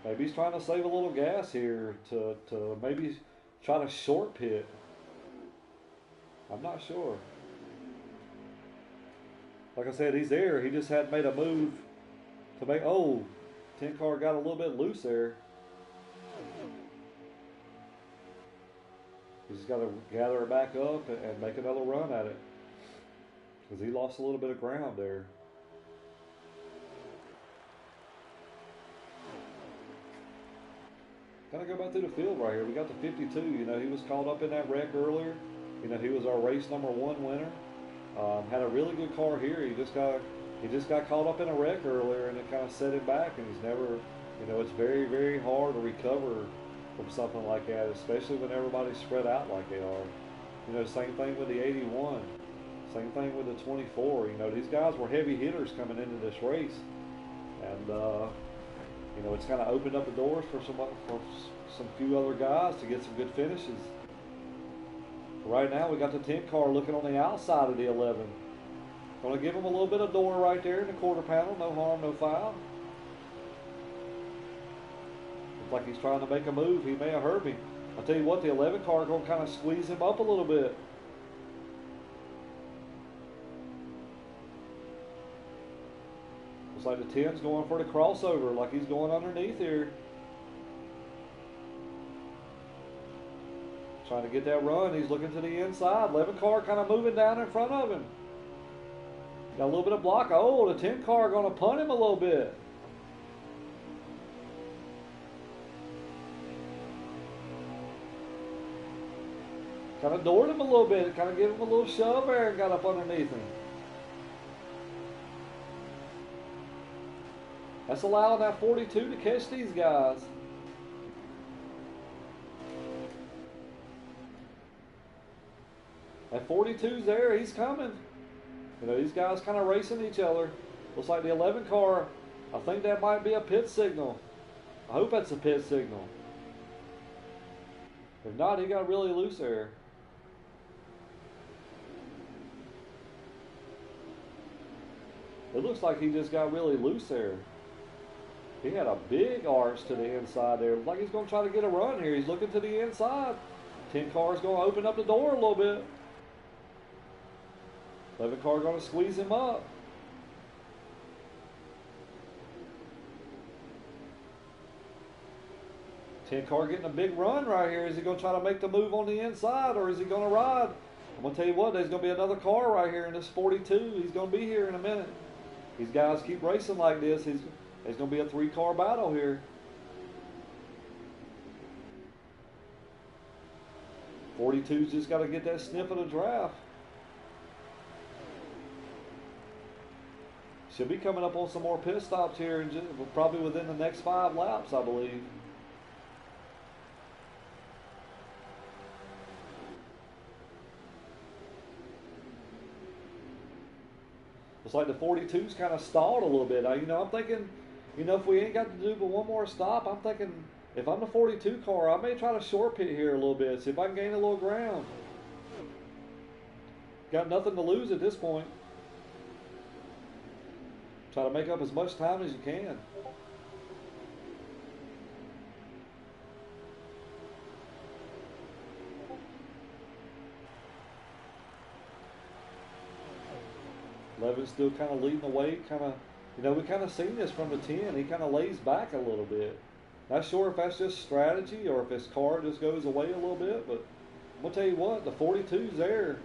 Maybe he's trying to save a little gas here to maybe try to short pit. I'm not sure. Like I said, he's there. He just hadn't made a move to make. Oh, 10 car got a little bit loose there. He's got to gather it back up and make another run at it, because he lost a little bit of ground there. Kind of go back through the field right here. We got the 52. He was caught up in that wreck earlier. He was our race number 1 winner. Had a really good car here. He just got caught up in a wreck earlier, and it kind of set him back. And he's never, it's very, very hard to recover from something like that, especially when everybody's spread out like they are. Same thing with the 81. Same thing with the 24. These guys were heavy hitters coming into this race, and it's kind of opened up the doors for some few other guys to get some good finishes. Right now, we got the 10 car looking on the outside of the 11. Going to give him a little bit of door right there in the quarter panel. No harm, no foul. Looks like he's trying to make a move. He may have hurt me. I'll tell you what, the 11 car going to kind of squeeze him up a little bit. Looks like the 10's going for the crossover, like he's going underneath here. Trying to get that run. He's looking to the inside. 11 car kind of moving down in front of him. Got a little bit of block. Oh, the 10 car going to punt him a little bit. Kind of doored him a little bit. Kind of gave him a little shove there and got up underneath him. That's allowing that 42 to catch these guys. That 42's there. He's coming. These guys kind of racing each other. Looks like the 11 car, I think that might be a pit signal. I hope that's a pit signal. If not, he got really loose there. It looks like he just got really loose there. He had a big arch to the inside there. Like he's going to try to get a run here. He's looking to the inside. 10 car's going to open up the door a little bit. 11 car going to squeeze him up. Ten car getting a big run right here. Is he going to try to make the move on the inside, or is he going to ride? I'm going to tell you what, there's going to be another car right here in this 42. He's going to be here in a minute. These guys keep racing like this. There's going to be a 3-car battle here. 42's just got to get that sniff of the draft. Should be coming up on some more pit stops here, and probably within the next 5 laps, I believe. It's like the 42's kind of stalled a little bit. I'm thinking, if we ain't got to do but one more stop, I'm thinking if I'm the 42 car, I may try to short pit here a little bit, see if I can gain a little ground. Got nothing to lose at this point. Try to make up as much time as you can. Levin's still kind of leading the way, we kind of seen this from the 10. He kind of lays back a little bit. Not sure if that's just strategy or if his car just goes away a little bit, but I'm going to tell you what, the 42's there.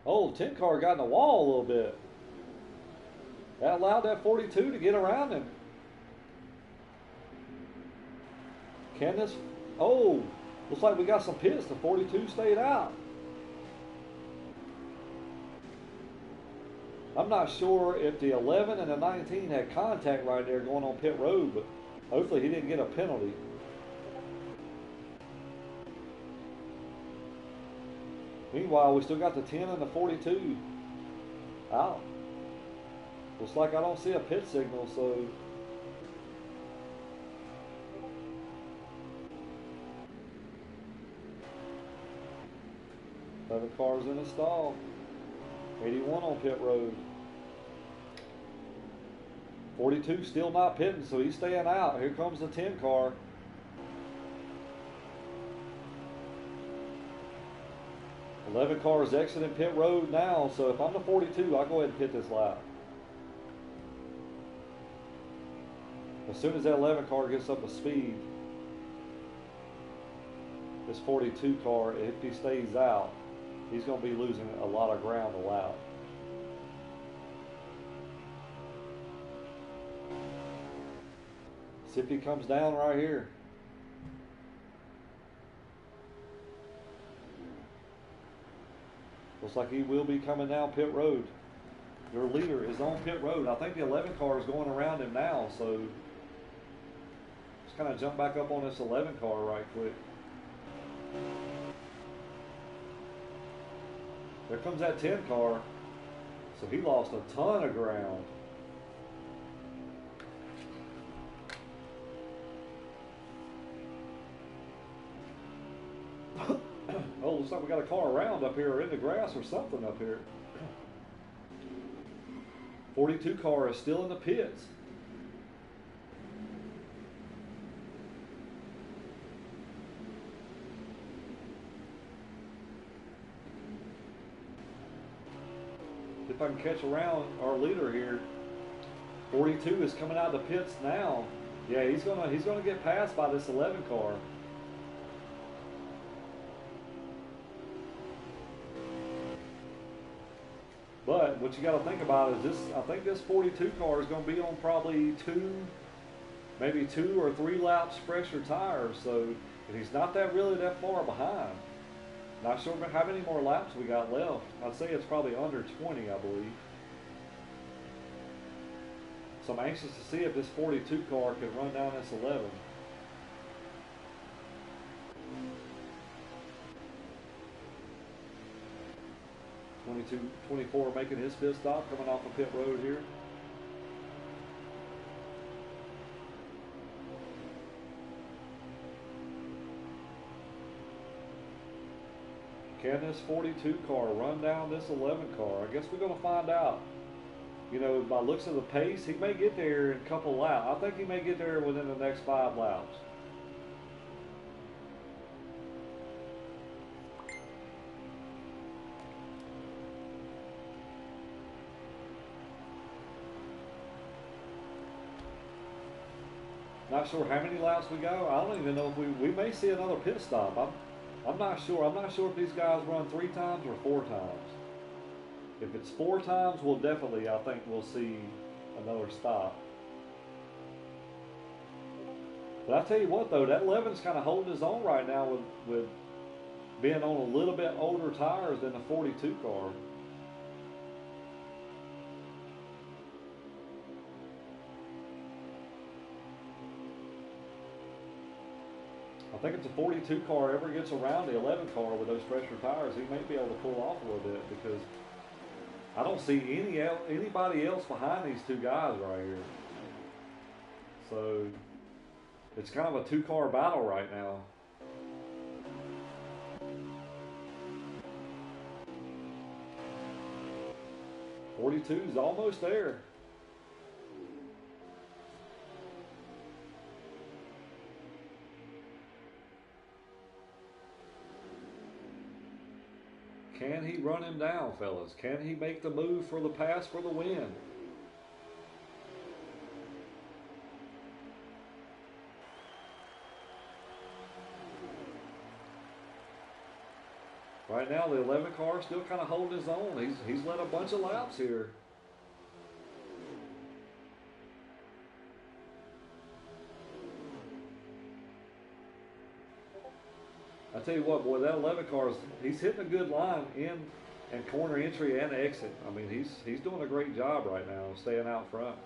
Oh, the 10 car got in the wall a little bit. That allowed that 42 to get around him. Can this? Oh, looks like we got some pits. The 42 stayed out. I'm not sure if the 11 and the 19 had contact right there going on pit road, but hopefully he didn't get a penalty. Meanwhile, we still got the 10 and the 42 out. Looks like I don't see a pit signal, so other cars in the stall. 81 on pit road. 42 still not pitting, so he's staying out. Here comes the 10 car. Eleven cars exiting pit road now, so if I'm the 42, I'll go ahead and pit this lap. As soon as that 11 car gets up to speed, this 42 car, if he stays out, he's going to be losing a lot of ground a lap. See if he comes down right here. Looks like he will be coming down pit road. Your leader is on pit road. I think the 11 car is going around him now, so let's kind of jump back up on this 11 car right quick. There comes that 10 car. So he lost a ton of ground. Oh, looks like we got a car around up here or in the grass or something up here. 42 car is still in the pits. If I can catch around our leader here. 42 is coming out of the pits now. Yeah, he's gonna get passed by this 11 car. But what you got to think about is this. I think this 42 car is going to be on probably maybe 2 or 3 laps fresher tires. So he's not really that far behind. Not sure how many more laps we got left. I'd say it's probably under 20, I believe. So I'm anxious to see if this 42 car can run down this 11. '22, 24 making his pit stop, coming off the pit road here. Can this 42 car run down this 11 car? I guess we're going to find out. You know, by looks of the pace, he may get there in a couple laps. I think he may get there within the next 5 laps. Not sure how many laps we go. I don't even know if we may see another pit stop. I'm not sure. I'm not sure if these guys run 3 times or 4 times. If it's 4 times, we'll definitely, I think we'll see another stop. But I tell you what, though, that 11's kind of holding his own right now with being on a little bit older tires than the 42 car. I think if the 42 car ever gets around the 11 car with those fresher tires, he may be able to pull off a little bit, because I don't see anybody else behind these two guys right here. So it's kind of a two-car battle right now. '42's almost there. Can he run him down, fellas? Can he make the move for the pass for the win? Right now, the 11 car is still kind of holding his own. He's led a bunch of laps here. I tell you what, boy, that 11 car he's hitting a good line in and corner entry and exit. I mean, he's doing a great job right now, staying out front.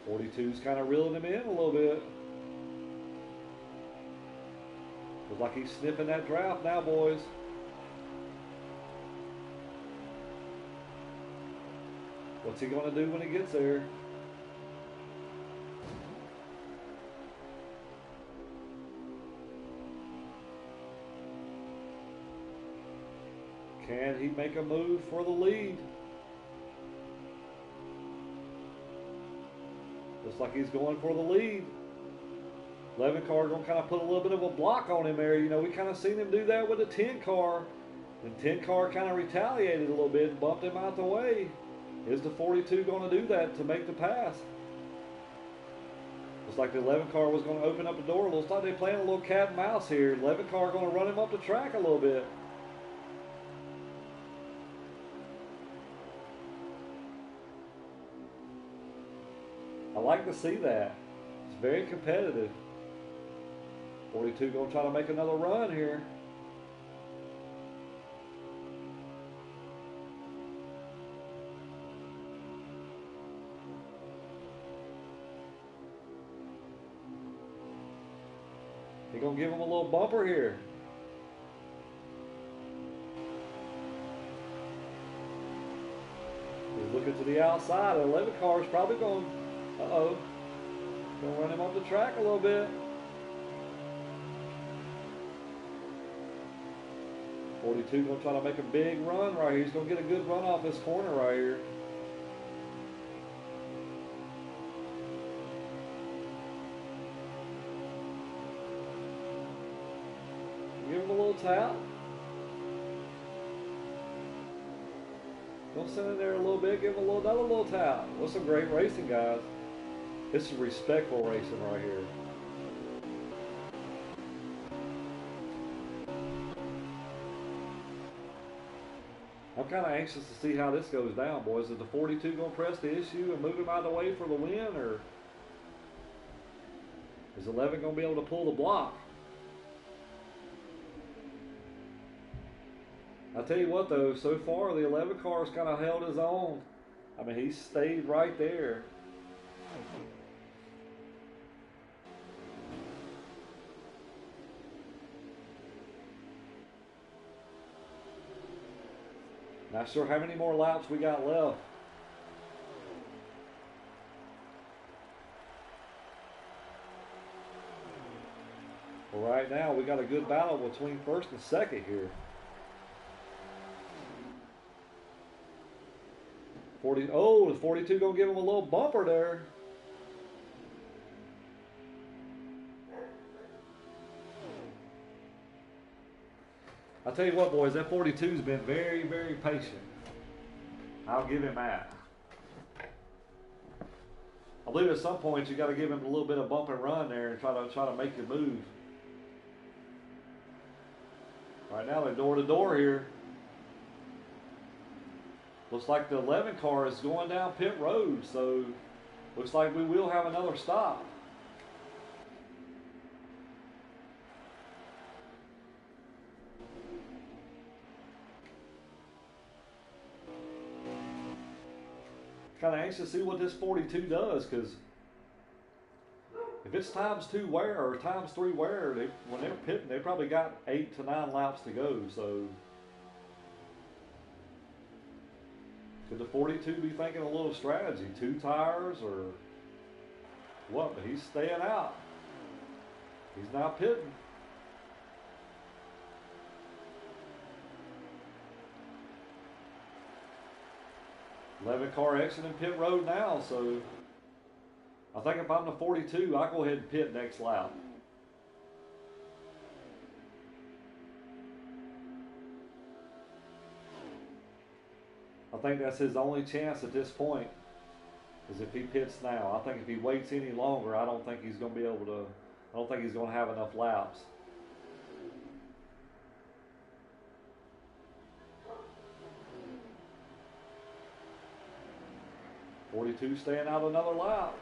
42's kind of reeling him in a little bit. Looks like he's sniffing that draft now, boys. What's he going to do when he gets there? Can he make a move for the lead? Looks like he's going for the lead. 11 car going to kind of put a little bit of a block on him there. You know, we kind of seen him do that with the 10 car. And 10 car kind of retaliated a little bit and bumped him out the way. Is the 42 going to do that to make the pass? Looks like the 11 car was going to open up the door. Looks like they're playing a little cat and mouse here. 11 car going to run him up the track a little bit. I like to see that. It's very competitive. 42 going to try to make another run here. He's going to give him a little bumper here. He's looking to the outside. The 11 car is probably going, going to run him off the track a little bit. 42 going to try to make a big run right here. He's going to get a good run off this corner right here. Give him a little tap. Don't send in there a little bit. Give him another little tap. What's some great racing, guys. This is respectful racing right here. I'm kind of anxious to see how this goes down, boys. Is the 42 going to press the issue and move him out of the way for the win, or is 11 going to be able to pull the block? I tell you what, though, so far the 11 car has kind of held his own. I mean, he stayed right there. Not sure how many more laps we got left. Well, right now we got a good battle between first and second here. 40. Oh, the 42 gonna give him a little bumper there. I'll tell you what, boys, that 42's been very, very patient. I'll give him that. I believe at some point you got to give him a little bit of bump and run there and try to make the move. Right now they're door to door here. Looks like the 11 car is going down pit road, so Looks like we will have another stop. Kind of anxious to see what this 42 does, because if it's times 2 wear or times 3 wear, when they're pitting, they probably got 8 to 9 laps to go. So could the 42 be thinking a little strategy? 2 tires or what? But he's staying out. He's not pitting. Eleven car exiting pit road now, so I think if I'm the 42, I go ahead and pit next lap. I think that's his only chance at this point, is if he pits now. I think if he waits any longer, I don't think he's going to be able to, I don't think he's going to have enough laps. .42 staying out another lap.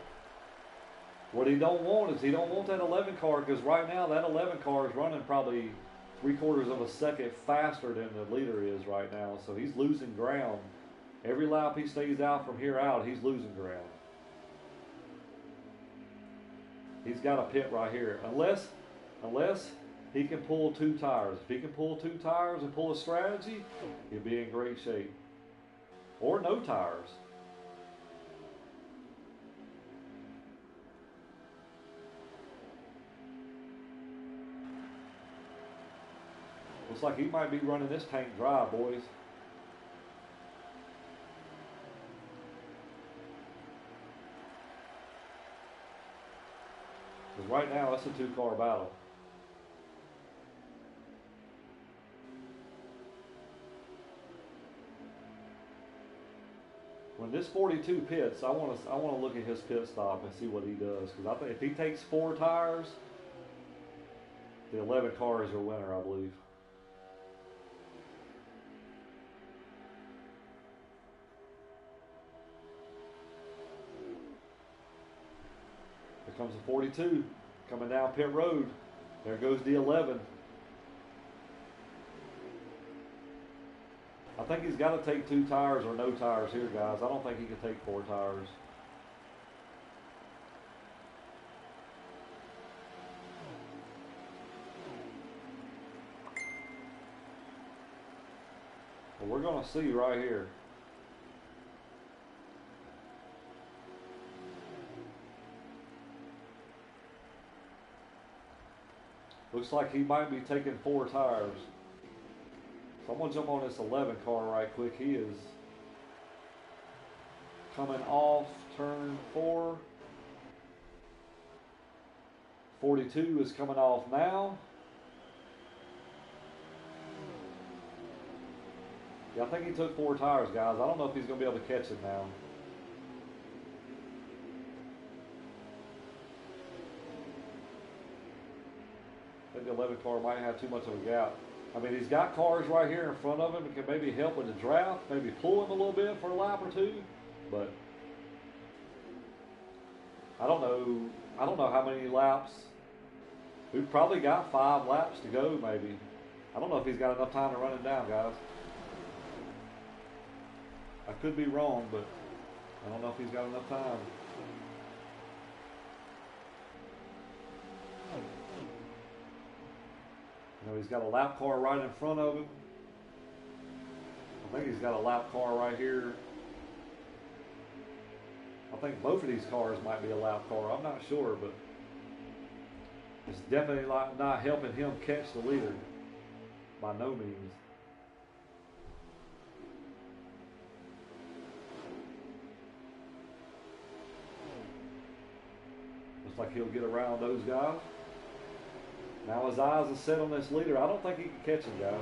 What he don't want is he don't want that 11 car, because right now that 11 car is running probably 3/4 of a second faster than the leader is right now. So he's losing ground. Every lap he stays out from here out, he's losing ground. He's got a pit right here. Unless he can pull 2 tires. If he can pull 2 tires and pull a strategy, he'll be in great shape. Or no tires. Looks like he might be running this tank dry, boys. Because right now it's a 2-car battle. When this 42 pits, I want to look at his pit stop and see what he does. Because I think if he takes 4 tires, the 11 car is your winner, I believe. Here comes the 42 coming down pit road. There goes the 11. I think he's got to take 2 tires or no tires here, guys. I don't think he can take 4 tires. Well, we're going to see right here. Looks like he might be taking 4 tires. So I'm going to jump on this 11 car right quick. He is coming off turn 4. 42 is coming off now. Yeah, I think he took 4 tires, guys. I don't know if he's going to be able to catch it now. I think the 11 car might have too much of a gap. I mean, he's got cars right here in front of him that can maybe help with the draft, maybe pull him a little bit for a lap or 2, but I don't know how many laps. We've probably got 5 laps to go, maybe. I don't know if he's got enough time to run it down, guys. I could be wrong, but I don't know if he's got enough time. You know, he's got a lap car right in front of him. I think he's got a lap car right here. I think both of these cars might be a lap car. I'm not sure, but it's definitely not helping him catch the leader. By no means. Looks like he'll get around those guys. Now his eyes are set on this leader. I don't think he can catch him, guys.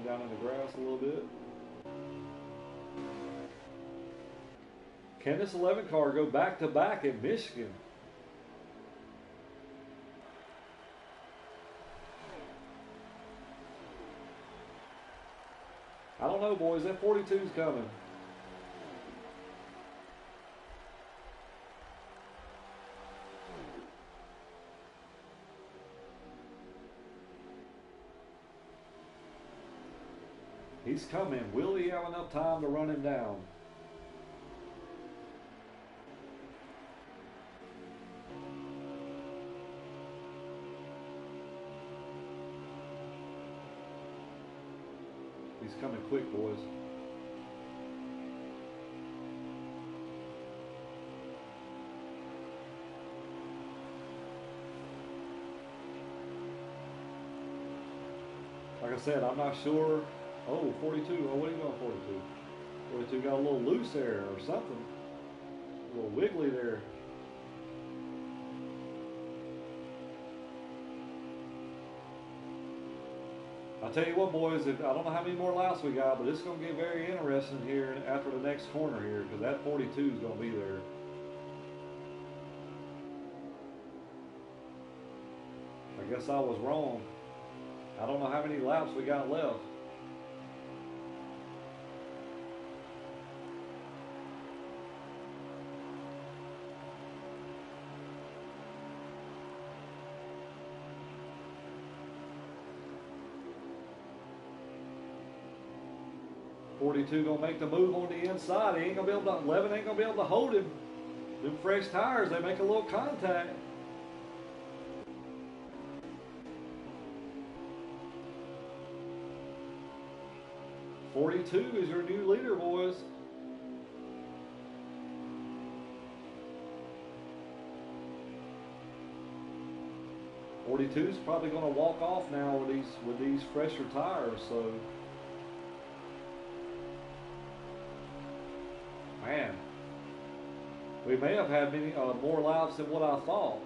Down in the grass a little bit. Can this 11 car go back to back at Michigan? I don't know, boys. That 42's coming. He's coming. Will he have enough time to run him down? He's coming quick, boys. Like I said, I'm not sure. Oh, 42. Oh, what are you going 42? 42 got a little loose there or something. A little wiggly there. I'll tell you what, boys, I don't know how many more laps we got, but it's going to get very interesting here after the next corner here, because that 42 is going to be there. I guess I was wrong. I don't know how many laps we got left. Forty-two gonna make the move on the inside. He ain't gonna be able to. 11 ain't gonna be able to hold him. Them fresh tires, they make a little contact. .42 is your new leader, boys. .42 is probably going to walk off now with these fresher tires. So, man, we may have had many more laps than what I thought.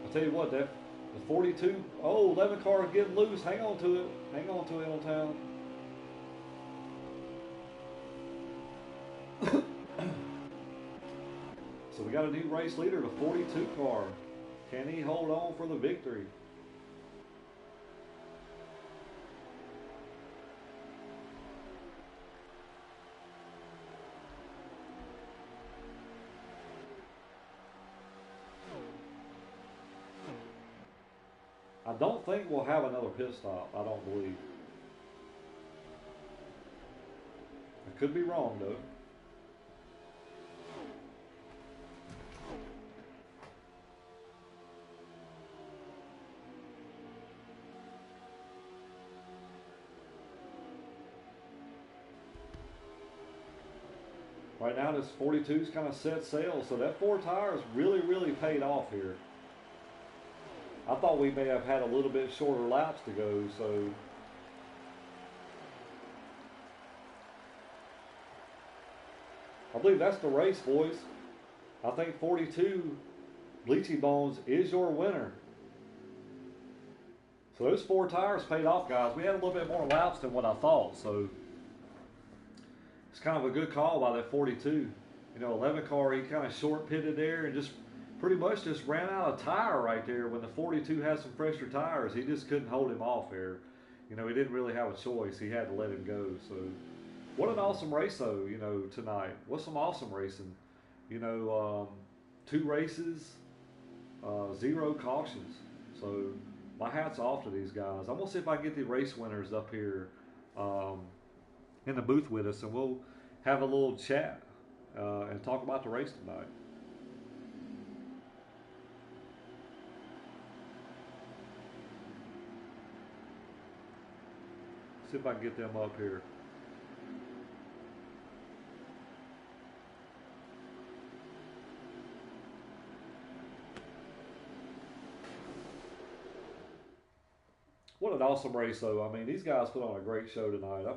I'll tell you what, that the 42, 11 car is getting loose. Hang on to it. Hang on to it, Old Town. So we got a new race leader, the 42 car. Can he hold on for the victory? I don't think we'll have another pit stop. I don't believe. I could be wrong, though. Right now, this 42's kind of set sail, so that 4 tires really, really paid off here. I thought we may have had a little bit shorter laps to go, so I believe that's the race, boys. I think 42 Bleachy Bones is your winner. So those 4 tires paid off, guys. We had a little bit more laps than what I thought, so it's kind of a good call by that 42. You know, 11 car, he kind of short pitted there and just pretty much just ran out of tire right there when the 42 had some fresher tires. He just couldn't hold him off there. You know, he didn't really have a choice. He had to let him go. So what an awesome race, though, you know, tonight. What's some awesome racing? You know, 2 races, 0 cautions. So my hat's off to these guys. I'm going to see if I can get the race winners up here in the booth with us, and we'll have a little chat and talk about the race tonight. See if I can get them up here. What an awesome race, though. I mean, these guys put on a great show tonight. I'm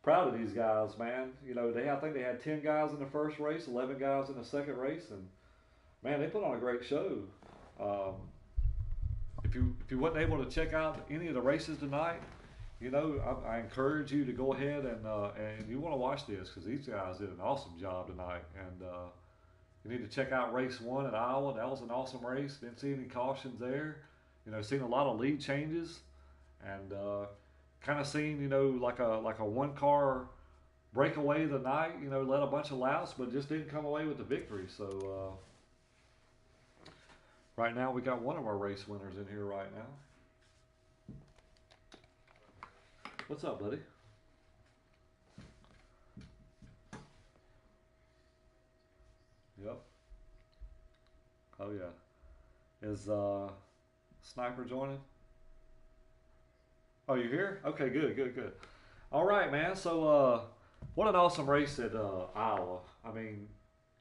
proud of these guys, man. You know, I think they had 10 guys in the first race, 11 guys in the second race, and man, they put on a great show. if you wasn't able to check out any of the races tonight, I encourage you to go ahead and you want to watch this because these guys did an awesome job tonight. And you need to check out race one at Iowa. That was an awesome race. Didn't see any cautions there. Seen a lot of lead changes, and kind of seen like a one car breakaway the night. Led a bunch of laps, but just didn't come away with the victory. So right now we got one of our race winners in here right now. What's up, buddy? Yep. Oh yeah. Is Sniper joining? Oh, you here? Okay, good. All right, man. So what an awesome race at Iowa. I mean,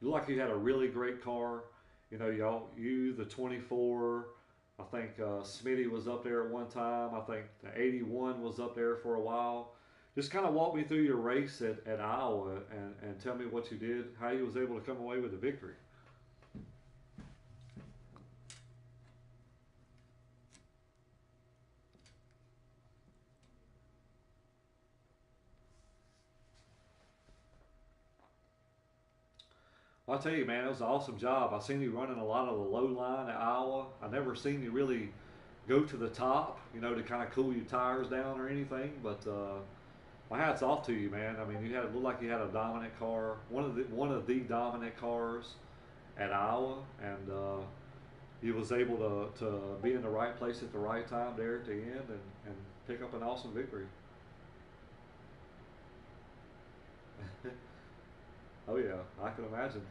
you look like you had a really great car. The 24. I think Smitty was up there at one time. I think the 81 was up there for a while. Just kind of walk me through your race at Iowa and tell me what you did, how you was able to come away with the victory. Well, I tell you, man, it was an awesome job. I seen you running a lot of the low line at Iowa. I never seen you really go to the top, to kind of cool your tires down or anything. But my hats off to you, man. I mean, looked like you had a dominant car, one of the dominant cars at Iowa, and you was able to be in the right place at the right time there at the end and pick up an awesome victory. Oh yeah, I can imagine.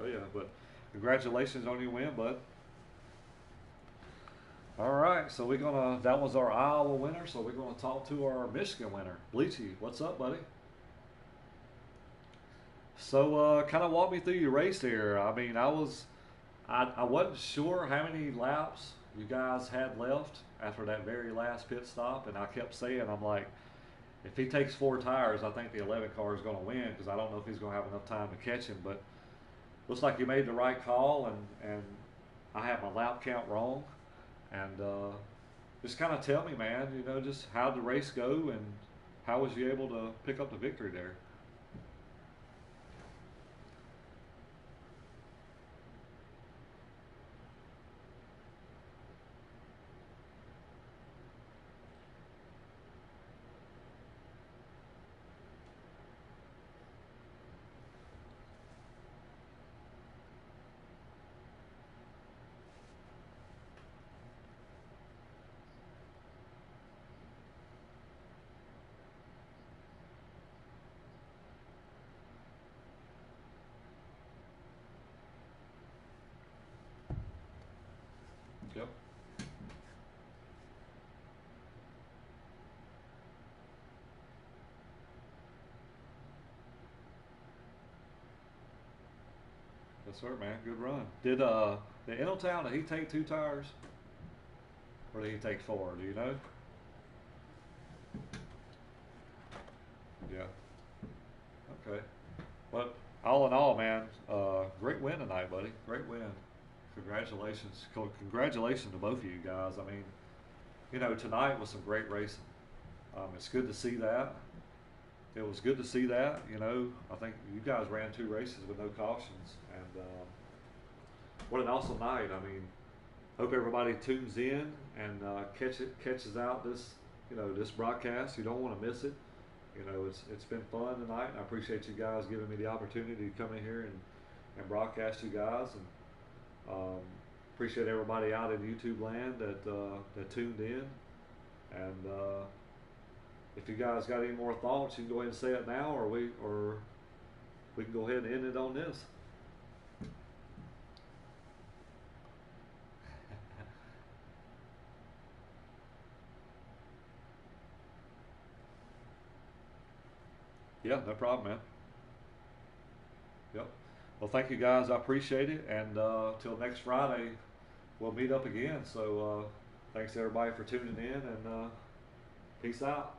Oh yeah, but congratulations on your win, bud. All right, so that was our Iowa winner, so we're gonna talk to our Michigan winner. Bleachy, what's up, buddy? So kind of walk me through your race here. I mean, I wasn't sure how many laps you guys had left after that very last pit stop, and I kept saying, I'm like, if he takes four tires, I think the 11 car is going to win because I don't know if he's going to have enough time to catch him. But looks like you made the right call, and I have my lap count wrong. And just kind of tell me, man, just how'd the race go and how was you able to pick up the victory there? Yep. Yes, sir, man. Good run. Did Eneltown, did he take two tires or did he take four? Do you know? Yeah. Okay. But all in all, man, great win tonight, buddy. Great win. Congratulations. Congratulations to both of you guys. I mean, tonight was some great racing. It's good to see that. It was good to see that. I think you guys ran two races with no cautions, and what an awesome night. I mean, hope everybody tunes in and catches out this broadcast. You don't want to miss it. It's been fun tonight, and I appreciate you guys giving me the opportunity to come in here and broadcast you guys, and appreciate everybody out in YouTube land that tuned in. And if you guys got any more thoughts, you can go ahead and say it now, or we can go ahead and end it on this. Yeah, no problem, man. Yep. Well, thank you guys. I appreciate it. And till next Friday, we'll meet up again. So thanks everybody for tuning in, and peace out.